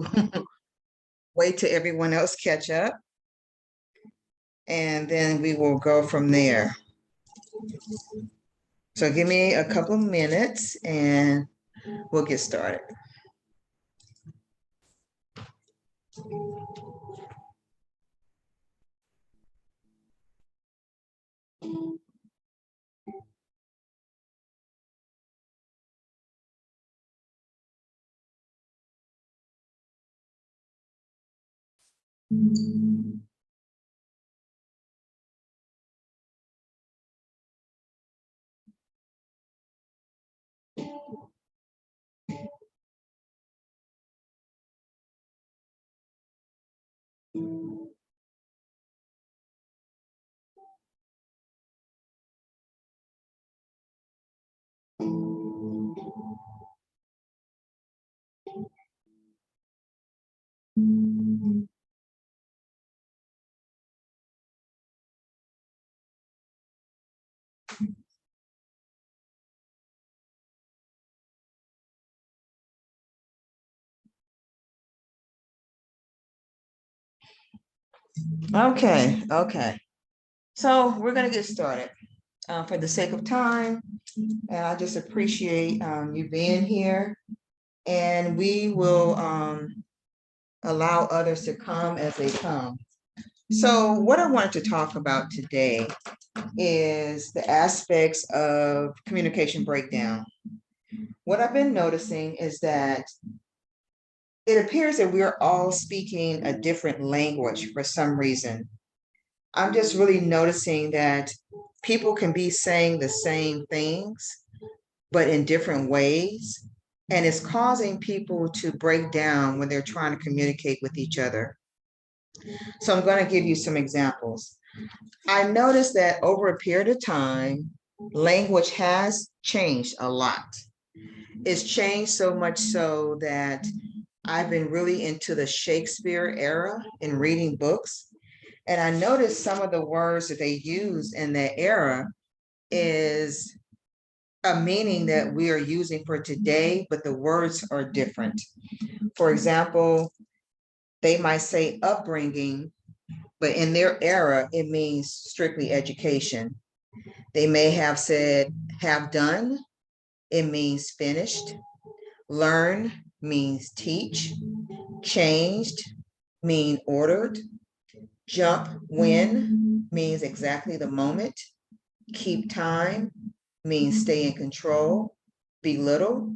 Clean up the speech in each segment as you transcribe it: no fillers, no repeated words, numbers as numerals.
to wait till everyone else catch up, and then we will go from there. So give me a couple of minutes and we'll get started. Okay. So we're going to get started for the sake of time. And I just appreciate you being here. And we will allow others to come as they come. So what I wanted to talk about today is the aspects of communication breakdown. What I've been noticing is that it appears that we're all speaking a different language for some reason. I'm just really noticing that people can be saying the same things, but in different ways. And it's causing people to break down when they're trying to communicate with each other. So I'm going to give you some examples. I noticed that over a period of time, language has changed a lot. It's changed so much so that I've been really into the Shakespeare era in reading books. And I noticed some of the words that they use in that era is a meaning that we are using for today, but the words are different. For example, they might say upbringing, but in their era, it means strictly education. They may have said have done, it means finished. Learn means teach. Changed mean ordered. Jump when means exactly the moment. Keep time means stay in control. Belittle,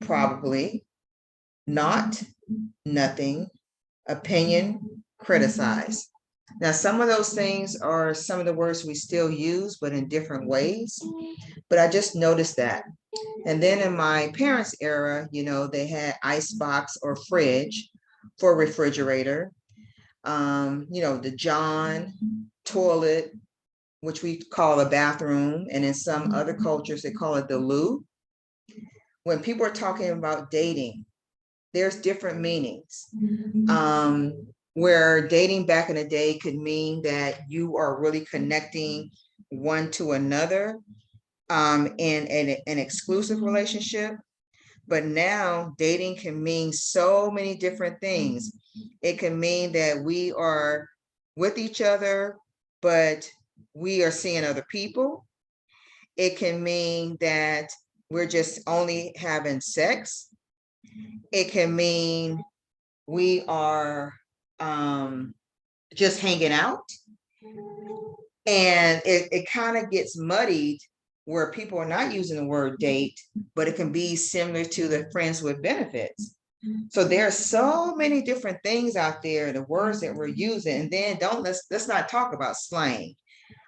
probably. Not, nothing. Opinion, criticize. Now, some of those things are some of the words we still use, but in different ways. But I just noticed that. And then in my parents' era, they had icebox or fridge for refrigerator. The John, toilet, which we call a bathroom. And in some other cultures, they call it the loo. When people are talking about dating, there's different meanings. Where dating back in the day could mean that you are really connecting one to another in an exclusive relationship. But now dating can mean so many different things. It can mean that we are with each other, but we are seeing other people. It can mean that we're just only having sex. It can mean we are just hanging out. And it kind of gets muddied where people are not using the word date, but it can be similar to the friends with benefits. So there are so many different things out there, the words that we're using. And then let's not talk about slang.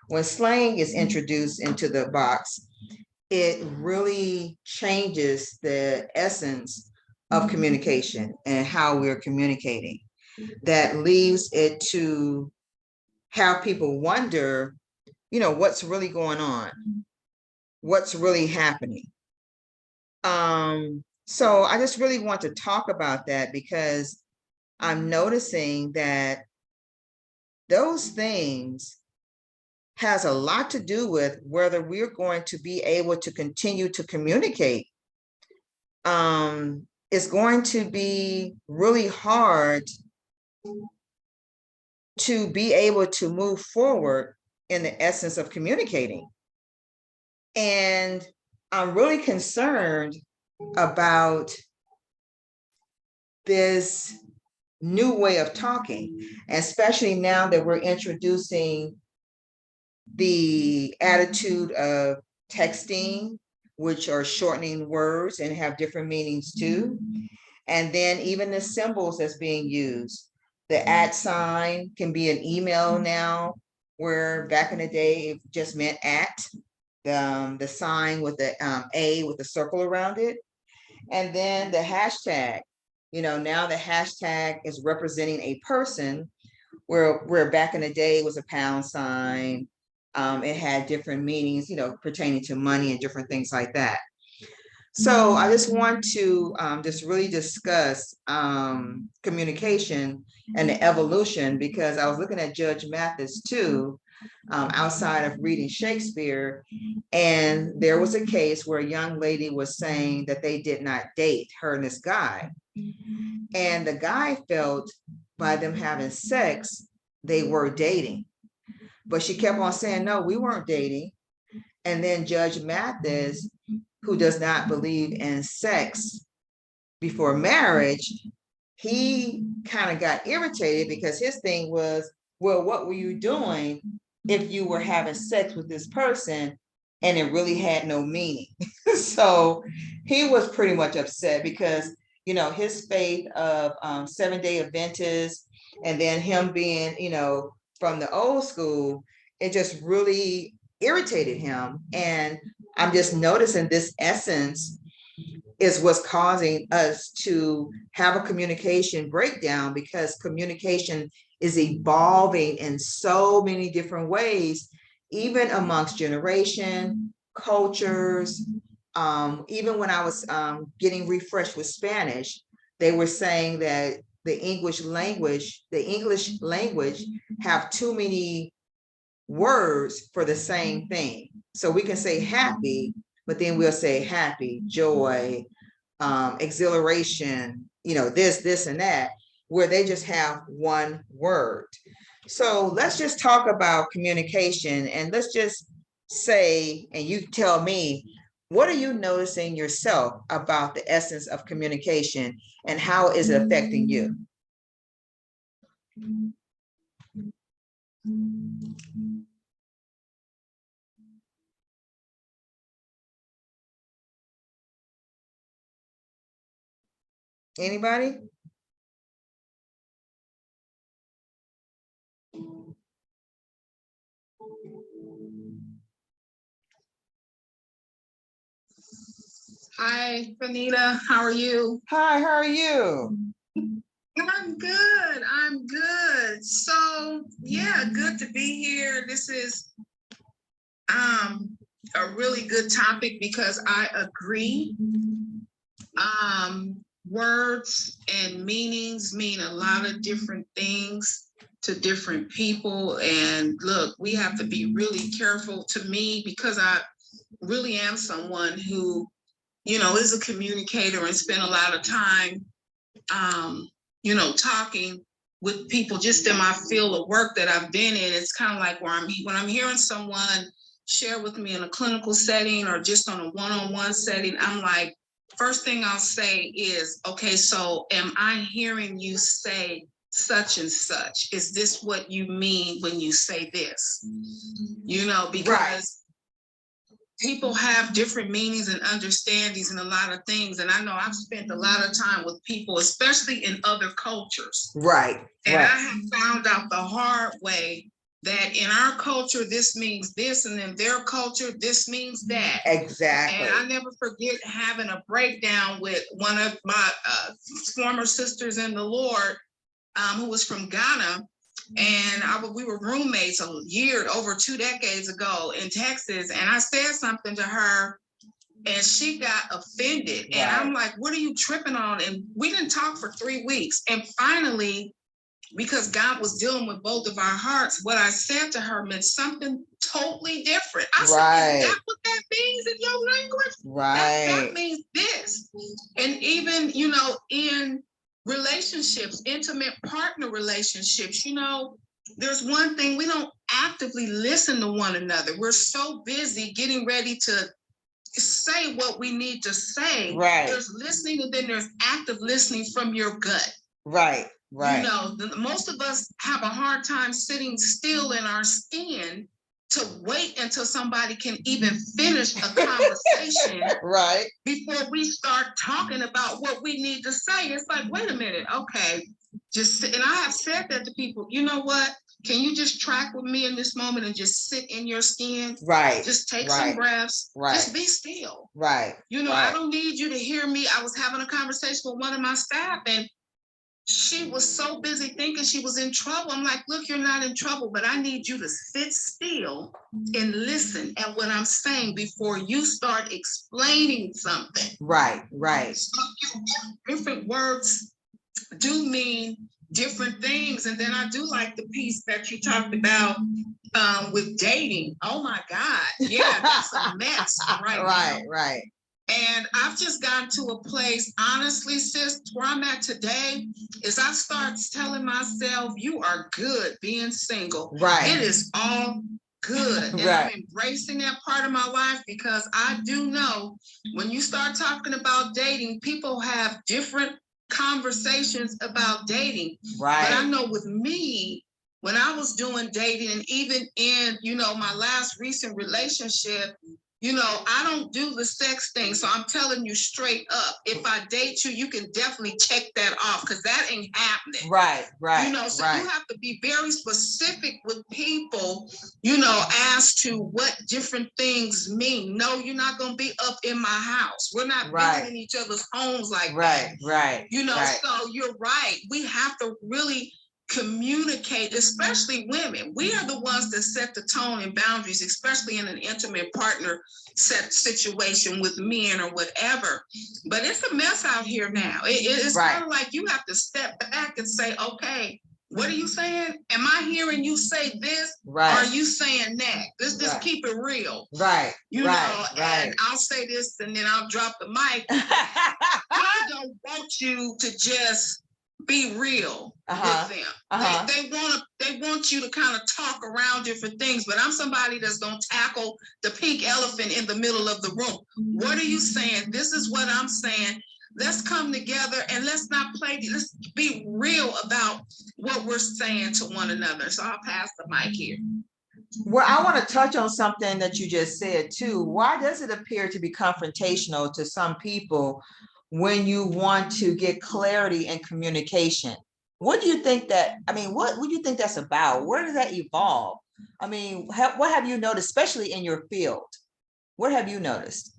When slang is introduced into the box, it really changes the essence of communication and how we're communicating. That leaves it to have people wonder, what's really going on, what's really happening. So I just really want to talk about that because I'm noticing that those things has a lot to do with whether we're going to be able to continue to communicate it's going to be really hard to be able to move forward in the essence of communicating. And I'm really concerned about this new way of talking, especially now that we're introducing the attitude of texting, which are shortening words and have different meanings too. And then even the symbols that's being used. The @ can be an email now, where back in the day it just meant at. The sign with the A with the circle around it. And then the hashtag. Now the hashtag is representing a person, where back in the day it was a £. It had different meanings, pertaining to money and different things like that. So I just want to just really discuss communication and the evolution, because I was looking at Judge Mathis too, outside of reading Shakespeare, and there was a case where a young lady was saying that they did not date, her and this guy. And the guy felt by them having sex, they were dating. But she kept on saying, no, we weren't dating. And then Judge Mathis, who does not believe in sex before marriage, he kind of got irritated, because his thing was, well, what were you doing if you were having sex with this person and it really had no meaning? So he was pretty much upset, because his faith of Seventh-day Adventist, and then him being from the old school, it just really irritated him. And I'm just noticing this essence is what's causing us to have a communication breakdown, because communication is evolving in so many different ways, even amongst generation, cultures. Even when I was getting refreshed with Spanish, they were saying that the English language have too many words for the same thing. So we can say happy, but then we'll say happy, joy, exhilaration, this and that, where they just have one word. So let's just talk about communication, and let's just say, and you tell me, what are you noticing yourself about the essence of communication, and how is it affecting you? Anybody? Hi, Vernita. How are you? Hi, how are you? I'm good. I'm good. So, yeah, good to be here. This is a really good topic, because I agree. Words and meanings mean a lot of different things to different people. And look, we have to be really careful. To me, because I really am someone who is a communicator and spend a lot of time, talking with people just in my field of work that I've been in. It's kind of like when I'm hearing someone share with me in a clinical setting or just on a one-on-one setting, I'm like, first thing I'll say is, okay, so am I hearing you say such and such? Is this what you mean when you say this? Because right. People have different meanings and understandings in a lot of things. And I know I've spent a lot of time with people, especially in other cultures. Right. And right. I have found out the hard way that in our culture, this means this, and in their culture, this means that. Exactly. And I never forget having a breakdown with one of my former sisters in the Lord, who was from Ghana. And we were roommates over 2 decades ago in Texas. And I said something to her and she got offended. Right. And I'm like, what are you tripping on? And we didn't talk for 3 weeks. And finally, because God was dealing with both of our hearts, what I said to her meant something totally different. I said, is that what that means in your language? That means this. And even, you know, in relationships, intimate partner relationships, you know, there's one thing, we don't actively listen to one another. We're so busy getting ready to say what we need to say. There's listening, and then there's active listening from your gut. You know, most of us have a hard time sitting still in our skin to wait until somebody can even finish a conversation before we start talking about what we need to say. It's like, wait a minute, okay, just sit. And I have said that to people, you know what? Can you just track with me in this moment and just sit in your skin? Just take some breaths. Just be still. You know, I don't need you to hear me. I was having a conversation with one of my staff, and she was so busy thinking she was in trouble. I'm like, look, you're not in trouble, but I need you to sit still and listen at what I'm saying before you start explaining something. So different words do mean different things. And then I do like the piece that you talked about with dating. Oh my God. Yeah, that's a mess now. And I've just gotten to a place, honestly, sis, where I'm at today is I start telling myself, you are good being single. It is all good. And I'm embracing that part of my life, because I do know when you start talking about dating, people have different conversations about dating. But I know with me, when I was doing dating, and even in, you know, my last recent relationship, you know, I don't do the sex thing. So I'm telling you straight up, if I date you, you can definitely check that off, because that ain't happening. You know, so you have to be very specific with people, you know, as to what different things mean. No, you're not going to be up in my house. We're not visiting each other's homes like that. You know, so you're right. We have to really communicate, especially women. We are the ones that set the tone and boundaries, especially in an intimate partner set situation with men or whatever. But it's a mess out here now. It's kind of like you have to step back and say, okay, what are you saying? Am I hearing you say this? Or are you saying that? Let's just keep it real. You know, and I'll say this and then I'll drop the mic. I don't want you to just be real with them. They want you to kind of talk around different things, but I'm somebody that's gonna tackle the pink elephant in the middle of the room. What are you saying? This is what I'm saying. Let's come together and let's not play. Let's be real about what we're saying to one another. So I'll pass the mic here. Well, I want to touch on something that you just said too. Why does it appear to be confrontational to some people when you want to get clarity and communication? What do you think that, I mean, what do you think that's about? Where does that evolve? I mean, what have you noticed, especially in your field? What have you noticed?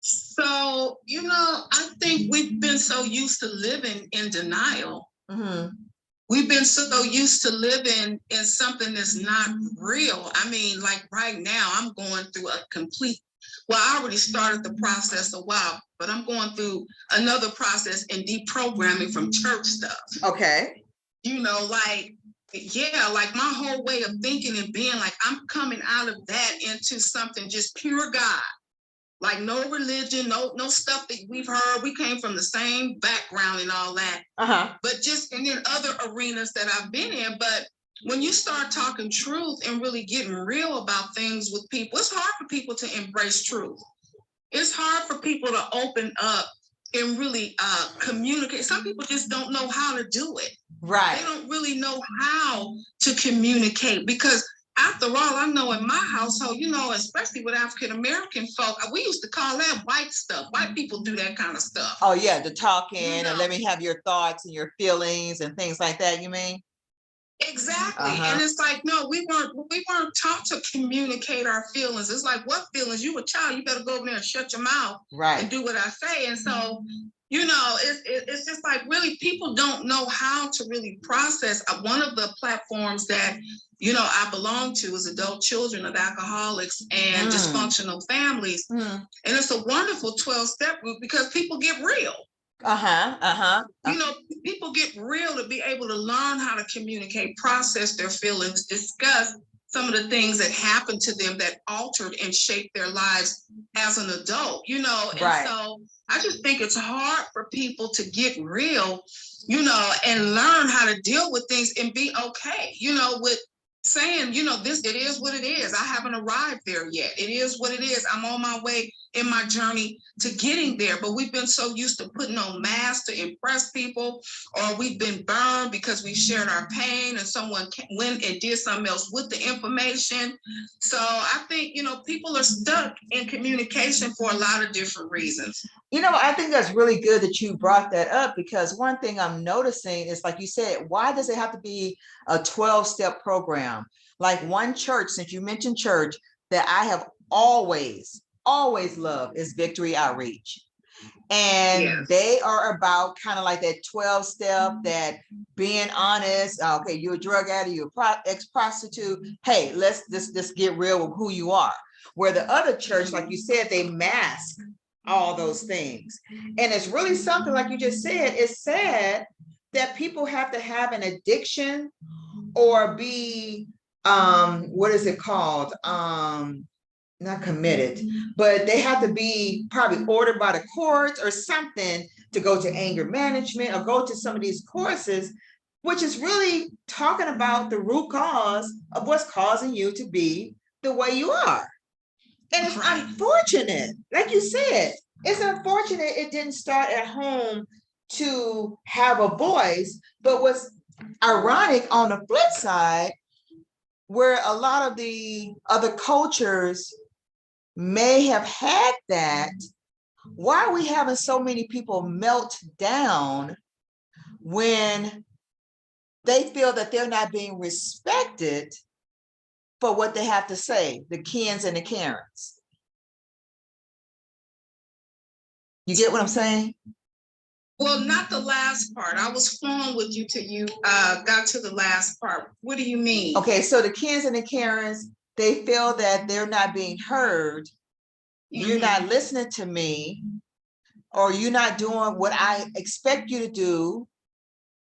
So, you know, I think we've been so used to living in denial. We've been so used to living in something that's not real. I mean, like right now, I'm going through a complete, well, I already started the process a while, but I'm going through another process in deprogramming from church stuff. Okay. You know, like, yeah, like my whole way of thinking and being, like, I'm coming out of that into something just pure God. Like no religion, no stuff that we've heard. We came from the same background and all that. But just, and then other arenas that I've been in. But when you start talking truth and really getting real about things with people, it's hard for people to embrace truth. It's hard for people to open up and really communicate. Some people just don't know how to do it. They don't really know how to communicate, because after all, I know in my household, you know, especially with African-American folk, we used to call that white stuff. White people do that kind of stuff. Oh yeah, the talking, you know, and let me have your thoughts and your feelings and things like that, you mean? Exactly. And it's like, no, we weren't taught to communicate our feelings. It's like, what feelings? You a child, you better go over there and shut your mouth and do what I say. And so, you know, it's just like, really, people don't know how to really process. One of the platforms that, you know, I belong to is adult children of alcoholics and dysfunctional families. And it's a wonderful 12-step group because people get real. You know, people get real to be able to learn how to communicate, process their feelings, discuss some of the things that happened to them that altered and shaped their lives as an adult, you know. And Right. so I just think it's hard for people to get real, you know, and learn how to deal with things and be okay, you know, with saying, you know, this, it is what it is. I haven't arrived there yet. It is what it is. I'm on my way in my journey to getting there. But we've been so used to putting on masks to impress people, or we've been burned because we shared our pain and someone went and did something else with the information. So I think, you know, people are stuck in communication for a lot of different reasons. You know, I think that's really good that you brought that up, because one thing I'm noticing is, like you said, why does it have to be a 12-step program? Like one church, since you mentioned church, that I have always loved is Victory Outreach. And Yes. they are about kind of like that 12-step, that being honest. Okay, you're a drug addict, you're a ex-prostitute. Hey, let's just get real with who you are. Where the other church, like you said, they mask all those things. And it's really something, like you just said, it's sad that people have to have an addiction or be what is it called, not committed, but they have to be probably ordered by the courts or something to go to anger management or go to some of these courses, which is really talking about the root cause of what's causing you to be the way you are. And it's unfortunate, like you said, it's unfortunate it didn't start at home to have a voice. But what's ironic on the flip side, where a lot of the other cultures may have had that, why are we having so many people melt down when they feel that they're not being respected for what they have to say, the Kens and the Karens? You get what I'm saying? Well, not the last part. I was flowing with you till you got to the last part. What do you mean? Okay, so the Kens and the Karens, they feel that they're not being heard. You're not listening to me, or you're not doing what I expect you to do.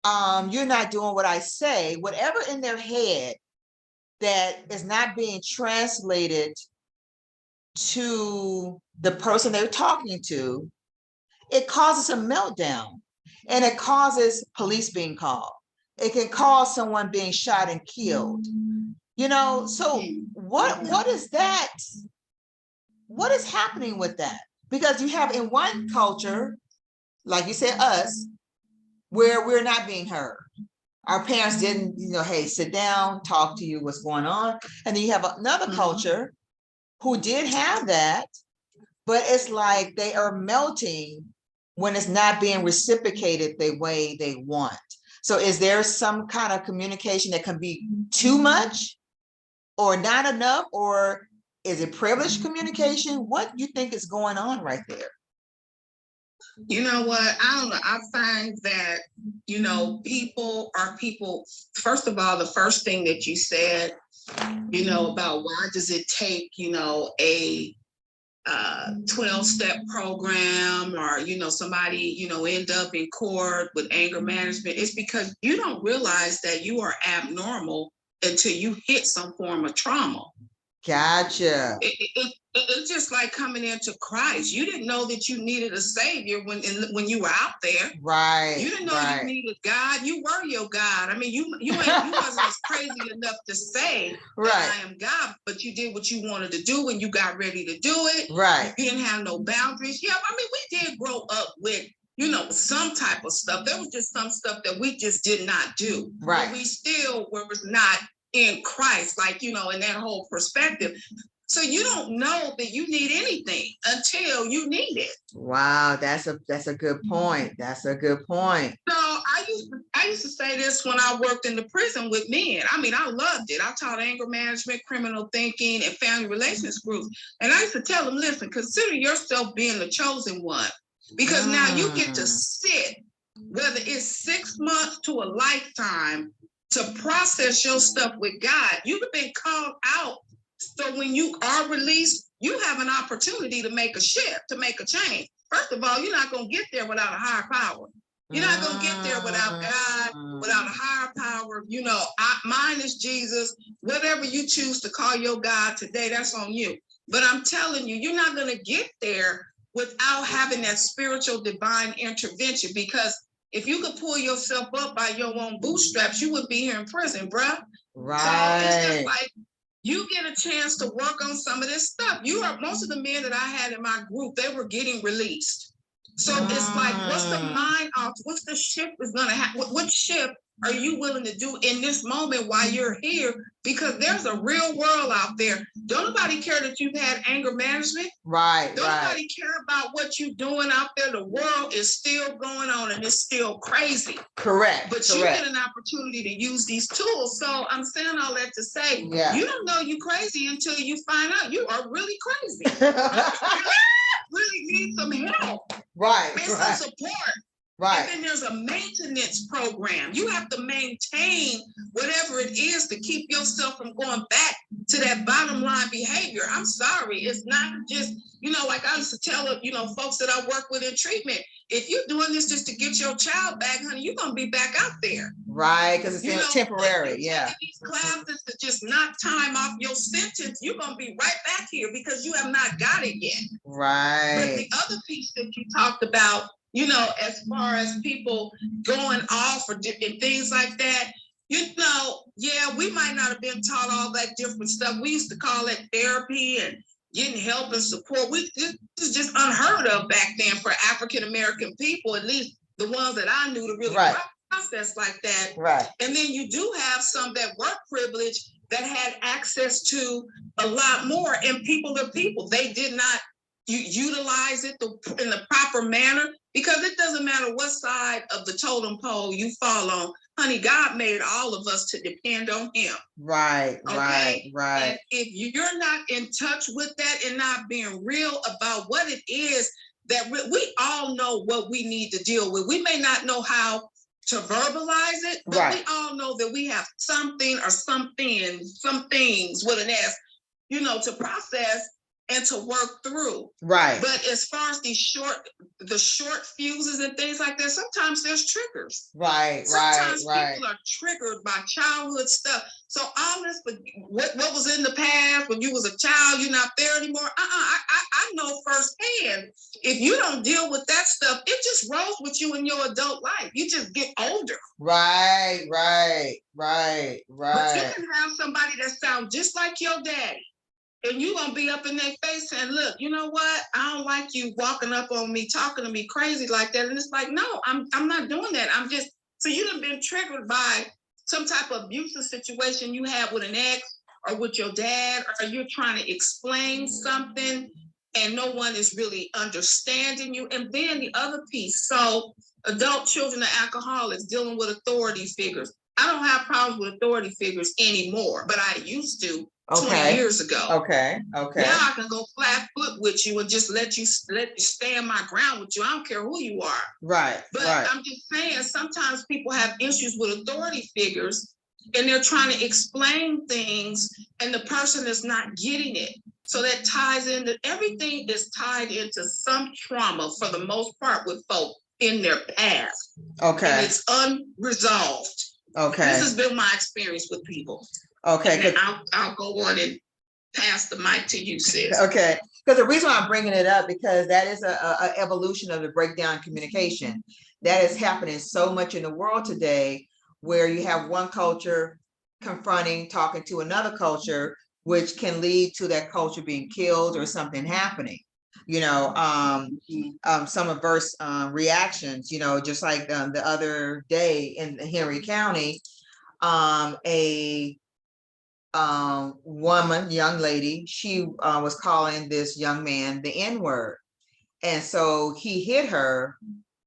You're not doing what I say. Whatever in their head that is not being translated to the person they're talking to, it causes a meltdown, and it causes police being called. It can cause someone being shot and killed. You know, so what is that? What is happening with that? Because you have in one culture, like you said, us, where we're not being heard. Our parents didn't, you know, hey, sit down, talk to you, what's going on. And then you have another culture who did have that, but it's like they are melting when it's not being reciprocated the way they want. So is there some kind of communication that can be too much or not enough, or is it privileged communication? What do you think is going on right there? You know what? I don't know. I find that, you know, people are people. First of all, the first thing that you said, you know, about why does it take, you know, a 12-step program, or, you know, somebody, you know, end up in court with anger management. It's because you don't realize that you are abnormal until you hit some form of trauma. Gotcha. It's just like coming into Christ. You didn't know that you needed a savior when you were out there. Right. You didn't know you needed God. You were your God. I mean, you wasn't as crazy enough to say that I am God, but you did what you wanted to do when you got ready to do it. Right. You didn't have no boundaries. Yeah, I mean, we did grow up with, you know, some type of stuff. There was just some stuff that we just did not do. Right. But we still was not in Christ, like, you know, in that whole perspective. So you don't know that you need anything until you need it. Wow, that's a good point. That's a good point. So I used to say this when I worked in the prison with men. I mean, I loved it. I taught anger management, criminal thinking, and family relations groups. And I used to tell them, listen, consider yourself being the chosen one, because now you get to sit, whether it's 6 months to a lifetime, to process your stuff with God. You've been called out. So when you are released, you have an opportunity to make a shift, to make a change. First of all, you're not going to get there without a higher power. You're not going to get there without God, without a higher power. You know, mine is Jesus. Whatever you choose to call your God today, that's on you. But I'm telling you, you're not going to get there without having that spiritual divine intervention. Because if you could pull yourself up by your own bootstraps, you wouldn't be here in prison, bruh. Right. So it's just like, you get a chance to work on some of this stuff. Most of the men that I had in my group, they were getting released. So it's like, what's the mind off? What's the shift is going to happen? What shift are you willing to do in this moment while you're here? Because there's a real world out there. Don't nobody care that you've had anger management. Right. Don't nobody care about what you're doing out there. The world is still going on and it's still crazy. Correct. But you get an opportunity to use these tools. So I'm saying all that to say, you don't know you crazy until you find out you are really crazy. Really need some help. Right. And some support. Right. And then there's a maintenance program. You have to maintain whatever it is to keep yourself from going back to that bottom line behavior. I'm sorry. It's not just, you know, like I used to tell, you know, folks that I work with in treatment, if you're doing this just to get your child back, honey, you're going to be back out there. Right. Because it's temporary. Yeah. These classes to just knock time off your sentence, you're going to be right back here because you have not got it yet. Right. But the other piece that you talked about, you know, as far as people going off or different things like that, you know, yeah, we might not have been taught all that different stuff. We used to call it therapy and getting help and support. This is just unheard of back then for African-American people, at least the ones that I knew to really process like that. Right. And then you do have some that were privileged that had access to a lot more, and people are people. They did not utilize it in the proper manner, because it doesn't matter what side of the totem pole you fall on. Honey, God made all of us to depend on him. Right, okay? right. And if you're not in touch with that and not being real about what it is that we all know what we need to deal with. We may not know how to verbalize it, but we all know that we have something or some things with an S, you know, to process and to work through. Right. But as far as the short fuses and things like that, sometimes there's triggers. Right, sometimes people are triggered by childhood stuff. So all this, what was in the past when you was a child, you're not there anymore. I know firsthand, if you don't deal with that stuff, it just rolls with you in your adult life. You just get older. Right. But you can have somebody that sounds just like your daddy. And you're going to be up in their face saying, look, you know what? I don't like you walking up on me, talking to me crazy like that. And it's like, no, I'm not doing that. So you done been triggered by some type of abusive situation you had with an ex or with your dad, or you're trying to explain something and no one is really understanding you. And then the other piece, so adult children of alcoholics dealing with authority figures. I don't have problems with authority figures anymore, but I used to. 20 years ago. Okay. Now I can go flat foot with you and just let you stand my ground with you. I don't care who you are. Right. But I'm just saying, sometimes people have issues with authority figures and they're trying to explain things and the person is not getting it. So that ties into, everything is tied into some trauma for the most part with folk in their past. Okay. And it's unresolved. Okay. This has been my experience with people. Okay. I'll go on and pass the mic to you, sis. Okay. Because the reason why I'm bringing it up, because that is a evolution of the breakdown communication that is happening so much in the world today, where you have one culture confronting, talking to another culture, which can lead to that culture being killed or something happening. You know, some adverse reactions, you know, just like the other day in Henry County, young lady, she was calling this young man the N-word. And so he hit her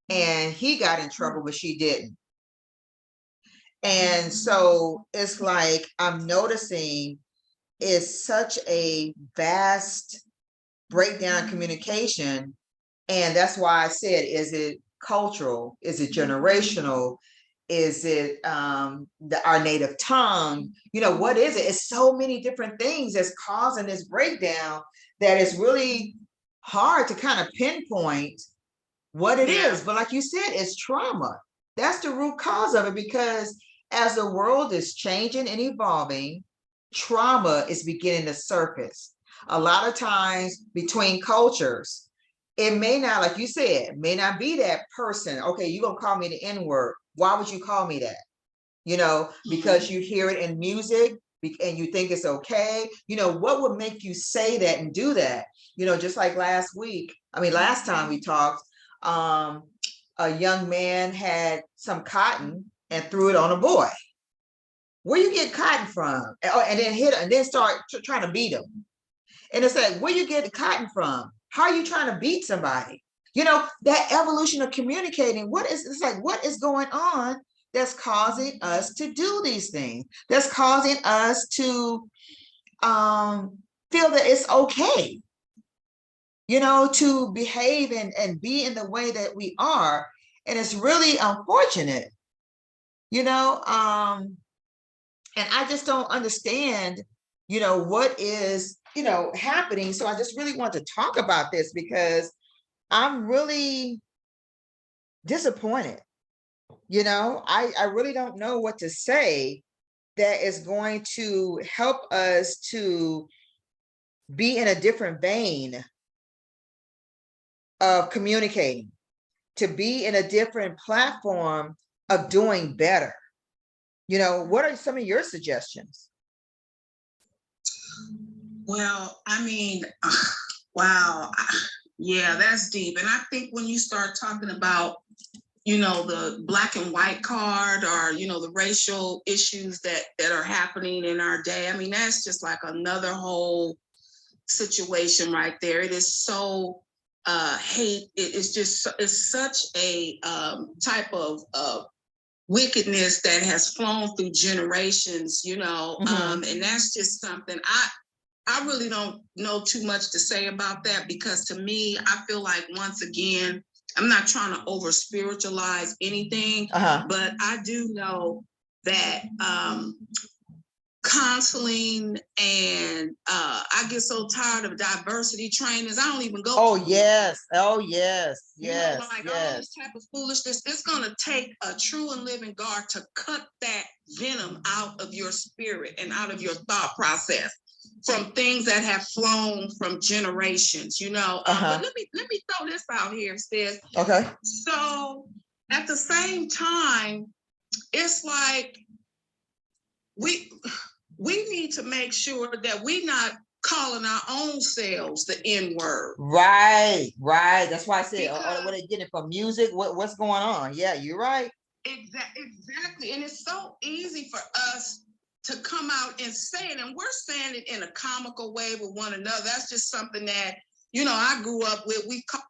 and he got in trouble, but she didn't. And so it's like, I'm noticing it's such a vast breakdown communication. And that's why I said, is it cultural? Is it generational? Is it our native tongue? You know, what is it? It's so many different things that's causing this breakdown that it's really hard to kind of pinpoint what it Yeah. is. But like you said, it's trauma. That's the root cause of it, because as the world is changing and evolving, trauma is beginning to surface. A lot of times between cultures, it may not, like you said, may not be that person. Okay, you're gonna call me the N-word. Why would you call me that? You know, because you hear it in music and you think it's okay. You know, what would make you say that and do that? You know, just like last time we talked, a young man had some cotton and threw it on a boy. Where you get cotton from? And then hit and then start trying to beat him. And it's like, where you get the cotton from? How are you trying to beat somebody? You know, that evolution of communicating, it's like, what is going on that's causing us to do these things? That's causing us to feel that it's okay, you know, to behave and be in the way that we are. And it's really unfortunate, you know, and I just don't understand, you know, what is, you know, happening. So I just really want to talk about this because I'm really disappointed. You know, I really don't know what to say that is going to help us to be in a different vein of communicating, to be in a different platform of doing better. You know, what are some of your suggestions? Well, I mean, wow. Yeah, that's deep. And I think when you start talking about, you know, the black and white card, or, you know, the racial issues that are happening in our day, I mean, that's just like another whole situation right there. It is so hate. It's just, it's such a type of wickedness that has flown through generations, you know, and that's just something I really don't know too much to say about that, because to me, I feel like, once again, I'm not trying to over spiritualize anything, but I do know that counseling and I get so tired of diversity trainings. I don't even go. Oh yes, oh yes, yes, You know, like all yes. this type of foolishness. It's gonna take a true and living God to cut that venom out of your spirit and out of your thought process from things that have flown from generations. You know, but let me throw this out here, sis. Okay. So at the same time, it's like we need to make sure that we're not calling our own selves the N-word. Right. That's why I said, what are they getting from music? What's going on? Yeah, you're right. Exactly. And it's so easy for us to come out and say it, and we're saying it in a comical way with one another. That's just something that, you know, I grew up with. We call.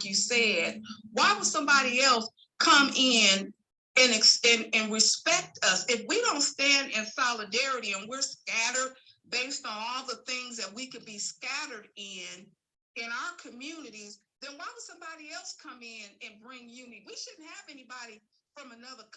You said, why would somebody else come in and respect us if we don't stand in solidarity and we're scattered based on all the things that we could be scattered in our communities? Then why would somebody else come in and bring unity? We shouldn't have anybody from another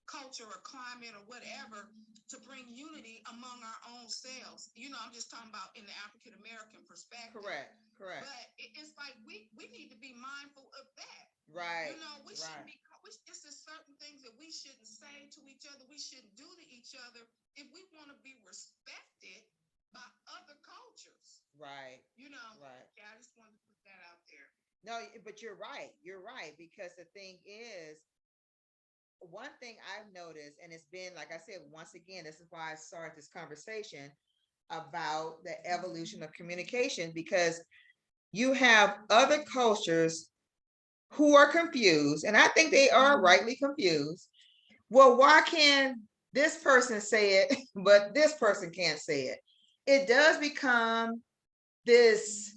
culture or climate or whatever to bring unity among our own selves. You know, I'm just talking about in the African American perspective. Correct. But it's like we need to be mindful of that. Right. You know, we shouldn't be. It's just certain things that we shouldn't say to each other. We shouldn't do to each other if we want to be respected by other cultures. Right. You know. Right. Yeah, I just wanted to put that out there. No, but you're right. You're right, because the thing is, one thing I've noticed, and it's been, like I said, once again, this is why I started this conversation about the evolution of communication, because you have other cultures who are confused, and I think they are rightly confused. Well, why can this person say it, but this person can't say it? It does become this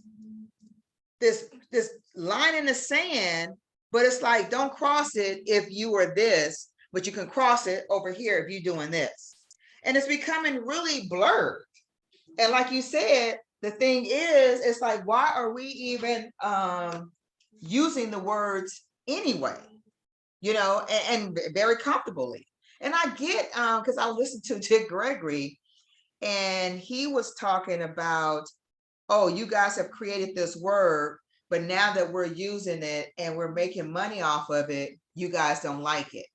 line in the sand, but it's like, don't cross it if you are this, but you can cross it over here if you're doing this. And it's becoming really blurred. And like you said, the thing is, it's like, why are we even using the words anyway? You know, and very comfortably. And I get, because I listened to Dick Gregory, and he was talking about, oh, you guys have created this word, but now that we're using it and we're making money off of it, you guys don't like it.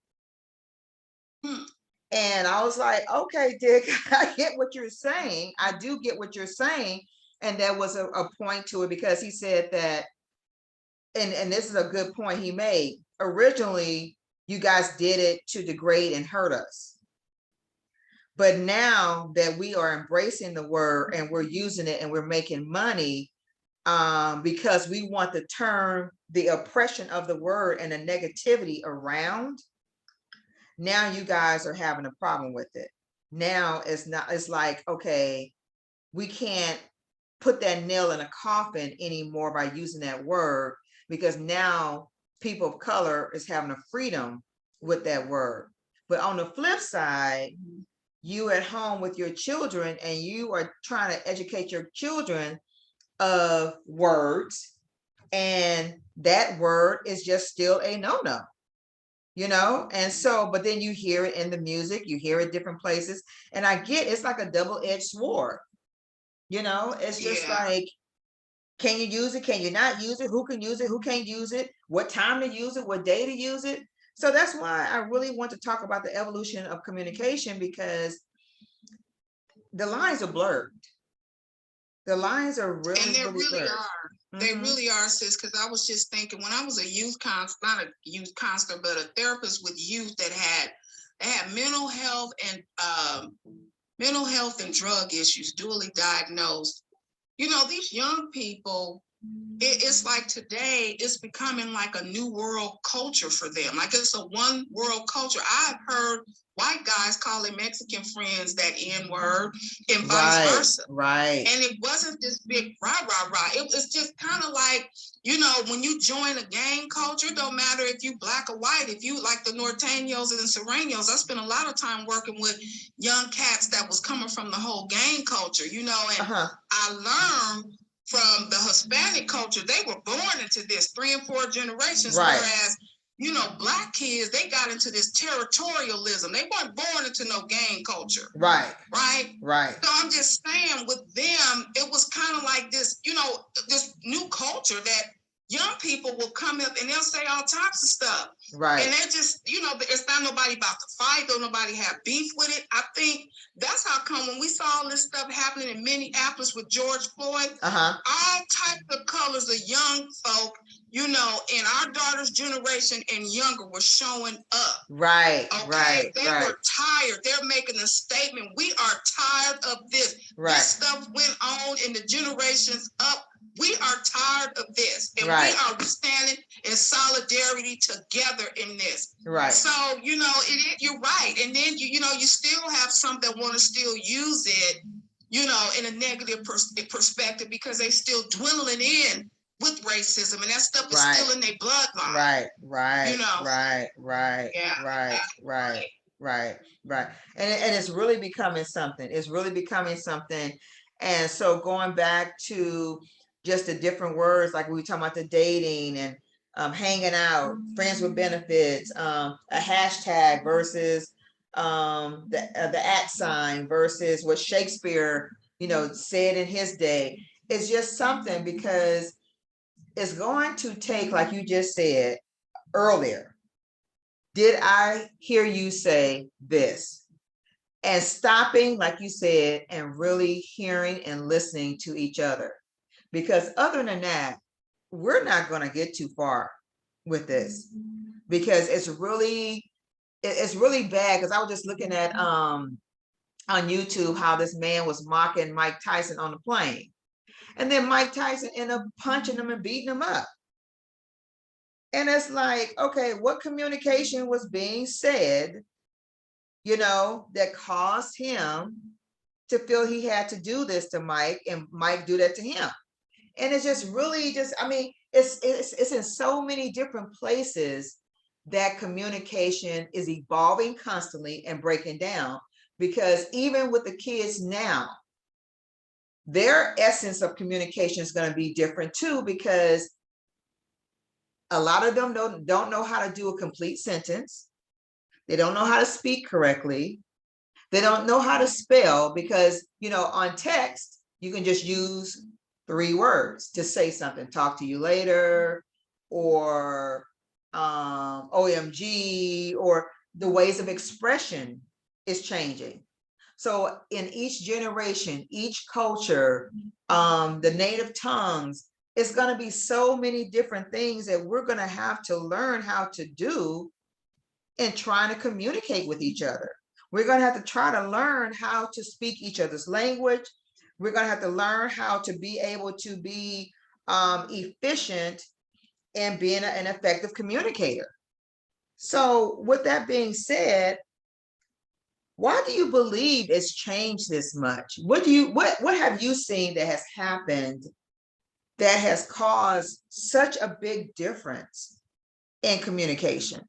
Hmm. And I was like, okay, Dick, I get what you're saying. I do get what you're saying. And there was a point to it, because he said that, and this is a good point he made. Originally, you guys did it to degrade and hurt us. But now that we are embracing the word and we're using it and we're making money, because we want to turn the oppression of the word and the negativity around, now you guys are having a problem with it. Now it's not, it's like, okay, we can't put that nail in a coffin anymore by using that word, because now people of color is having a freedom with that word. But on the flip side, you at home with your children and you are trying to educate your children of words, and that word is just still a no-no, you know. And so, but then you hear it in the music, you hear it different places, and I get it's like a double-edged sword, you know. It's just like, can you use it, can you not use it, who can use it, who can't use it, what time to use it, what day to use it. So that's why I really want to talk about the evolution of communication, because the lines are blurred. The lines are really, And they really really blurred. are. They really are, sis, because I was just thinking when I was a youth counselor, not a youth counselor, but a therapist with youth that had mental health and drug issues, dually diagnosed. You know, these young people, it's like today it's becoming like a new world culture for them. Like it's a one world culture. I've heard white guys calling Mexican friends that N word and vice versa. Right. And it wasn't this big rah, rah, rah. It was just kind of like, you know, when you join a gang culture, it don't matter if you black or white, if you like the Norteños and the Serranos. I spent a lot of time working with young cats that was coming from the whole gang culture, you know, and I learned from the Hispanic culture, they were born into this 3 and 4 generations, whereas, you know, black kids, they got into this territorialism. They weren't born into no gang culture. Right. So I'm just saying with them, it was kind of like this, you know, this new culture that young people will come up and they'll say all types of stuff. Right. And they're just, you know, it's not nobody about to fight, don't nobody have beef with it. I think that's how come when we saw all this stuff happening in Minneapolis with George Floyd, all types of colors of young folk, you know, in our daughter's generation and younger were showing up. Right. Okay. They were tired. They're making a statement. We are tired of this. This stuff went on in the generations up. We are tired of this. And we are standing in solidarity together in this. Right. So, you know, you're right. And then, you know, you still have some that want to still use it, you know, in a negative perspective because they still dwindling in with racism, and that stuff is still in their bloodline. You know. Right. And it's really becoming something. It's really becoming something. And so going back to just the different words, like we were talking about the dating and hanging out, friends with benefits, a hashtag versus the @ sign versus what Shakespeare, you know, said in his day. It's just something, because it's going to take, like you just said earlier, did I hear you say this? And stopping, like you said, and really hearing and listening to each other. Because other than that, we're not going to get too far with this, because it's really bad. Because I was just looking at on YouTube how this man was mocking Mike Tyson on the plane. And then Mike Tyson ended up punching him and beating him up. And it's like, okay, what communication was being said, you know, that caused him to feel he had to do this to Mike and Mike do that to him? And it's just really just, I mean, it's in so many different places that communication is evolving constantly and breaking down. Because even with the kids now, their essence of communication is going to be different too, because a lot of them don't know how to do a complete sentence. They don't know how to speak correctly. They don't know how to spell, because, you know, on text, you can just use 3 words to say something, talk to you later, or OMG, or the ways of expression is changing. So in each generation, each culture, the native tongues, it's going to be so many different things that we're going to have to learn how to do in trying to communicate with each other. We're going to have to try to learn how to speak each other's language. We're going to have to learn how to be able to be efficient in being an effective communicator. So with that being said, why do you believe it's changed this much? What have you seen that has happened that has caused such a big difference in communication?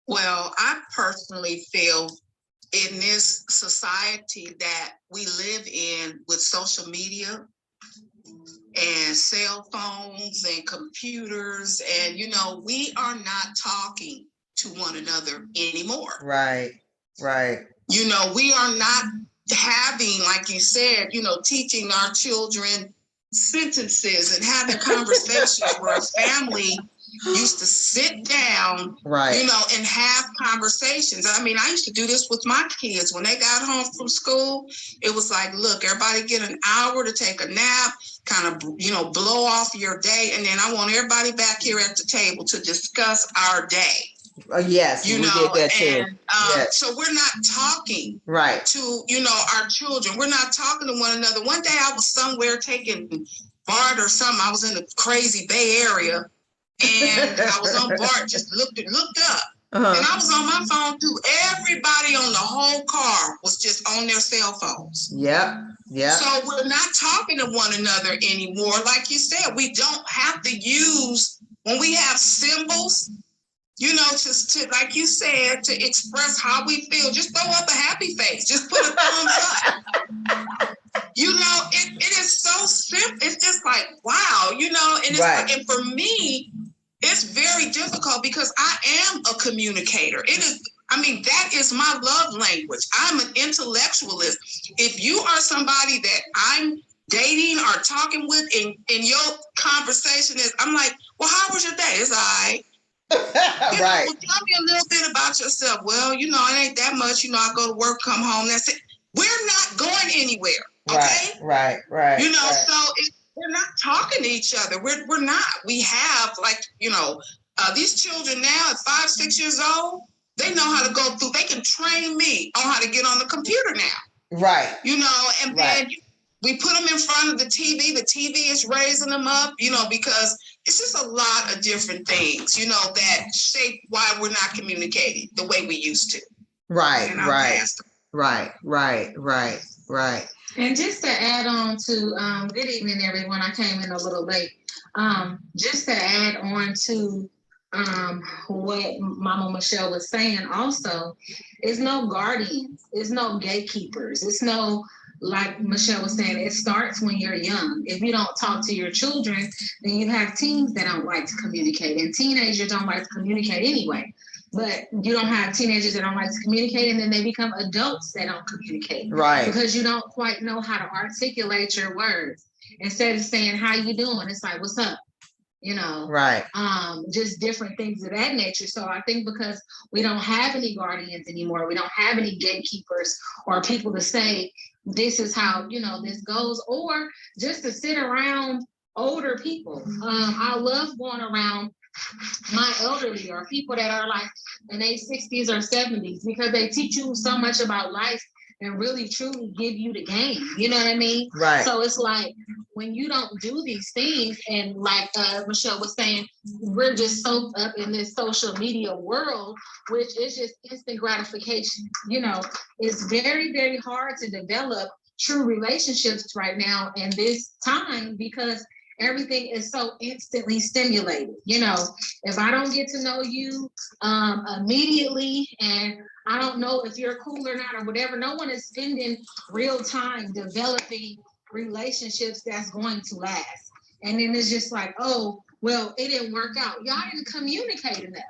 Well, I personally feel in this society that we live in with social media and cell phones and computers, and, you know, we are not talking to one another anymore. Right. You know, we are not having, like you said, you know, teaching our children sentences and having conversations where a family used to sit down, Right. you know, and have conversations. I mean, I used to do this with my kids. When they got home from school, it was like, look, everybody get an hour to take a nap, kind of, you know, blow off your day. And then I want everybody back here at the table to discuss our day. Yes, you we know, did that too. and Yes. so we're not talking Right. to, you know, our children. We're not talking to one another. One day I was somewhere taking BART or something. I was in the crazy Bay Area, and I was on BART, just looked up. And I was on my phone too. Everybody on the whole car was just on their cell phones. Yep. So we're not talking to one another anymore. Like you said, we don't have to use, when we have symbols, you know, to like you said, to express how we feel. Just throw up a happy face. Just put a thumbs up. You know, it is so simple. It's just like, wow, you know, and and for me, it's very difficult because I am a communicator. It is, I mean, that is my love language. I'm an intellectualist. If you are somebody that I'm dating or talking with, and your conversation is, I'm like, well, how was your day? It's all right. Right. Well, tell me a little bit about yourself. Well, you know, it ain't that much. You know, I go to work, come home. That's it. We're not going anywhere. Okay. Right. You know, so we're not talking to each other. We're not. We have, like, you know, these children now at 5, 6 years old, they know how to go through. They can train me on how to get on the computer now. Right. You know, and then we put them in front of the TV. The TV is raising them up, you know, because it's just a lot of different things, you know, that shape why we're not communicating the way we used to. Right. And just to add on to, good evening, everyone. I came in a little late. Just to add on to what Mama Michelle was saying also, is no guardians, it's no gatekeepers, it's no, like Michelle was saying, it starts when you're young. If you don't talk to your children, then you have teens that don't like to communicate, and teenagers don't like to communicate anyway. But you don't have teenagers that don't like to communicate, and then they become adults that don't communicate. Right. Because you don't quite know how to articulate your words. Instead of saying, how you doing? It's like, what's up? You know, right. Just different things of that nature. So I think because we don't have any guardians anymore, we don't have any gatekeepers or people to say, this is how, you know, this goes, or just to sit around older people. I love going around my elderly or people that are like in their 60s or 70s, because they teach you so much about life and really truly give you the game. You know what I mean? Right. So it's like, when you don't do these things, and like Michelle was saying, we're just soaked up in this social media world, which is just instant gratification. You know, it's very, very hard to develop true relationships right now in this time, because everything is so instantly stimulated. You know, if I don't get to know you immediately, and I don't know if you're cool or not or whatever. No one is spending real time developing relationships that's going to last. And then it's just like, oh, well, it didn't work out. Y'all didn't communicate enough.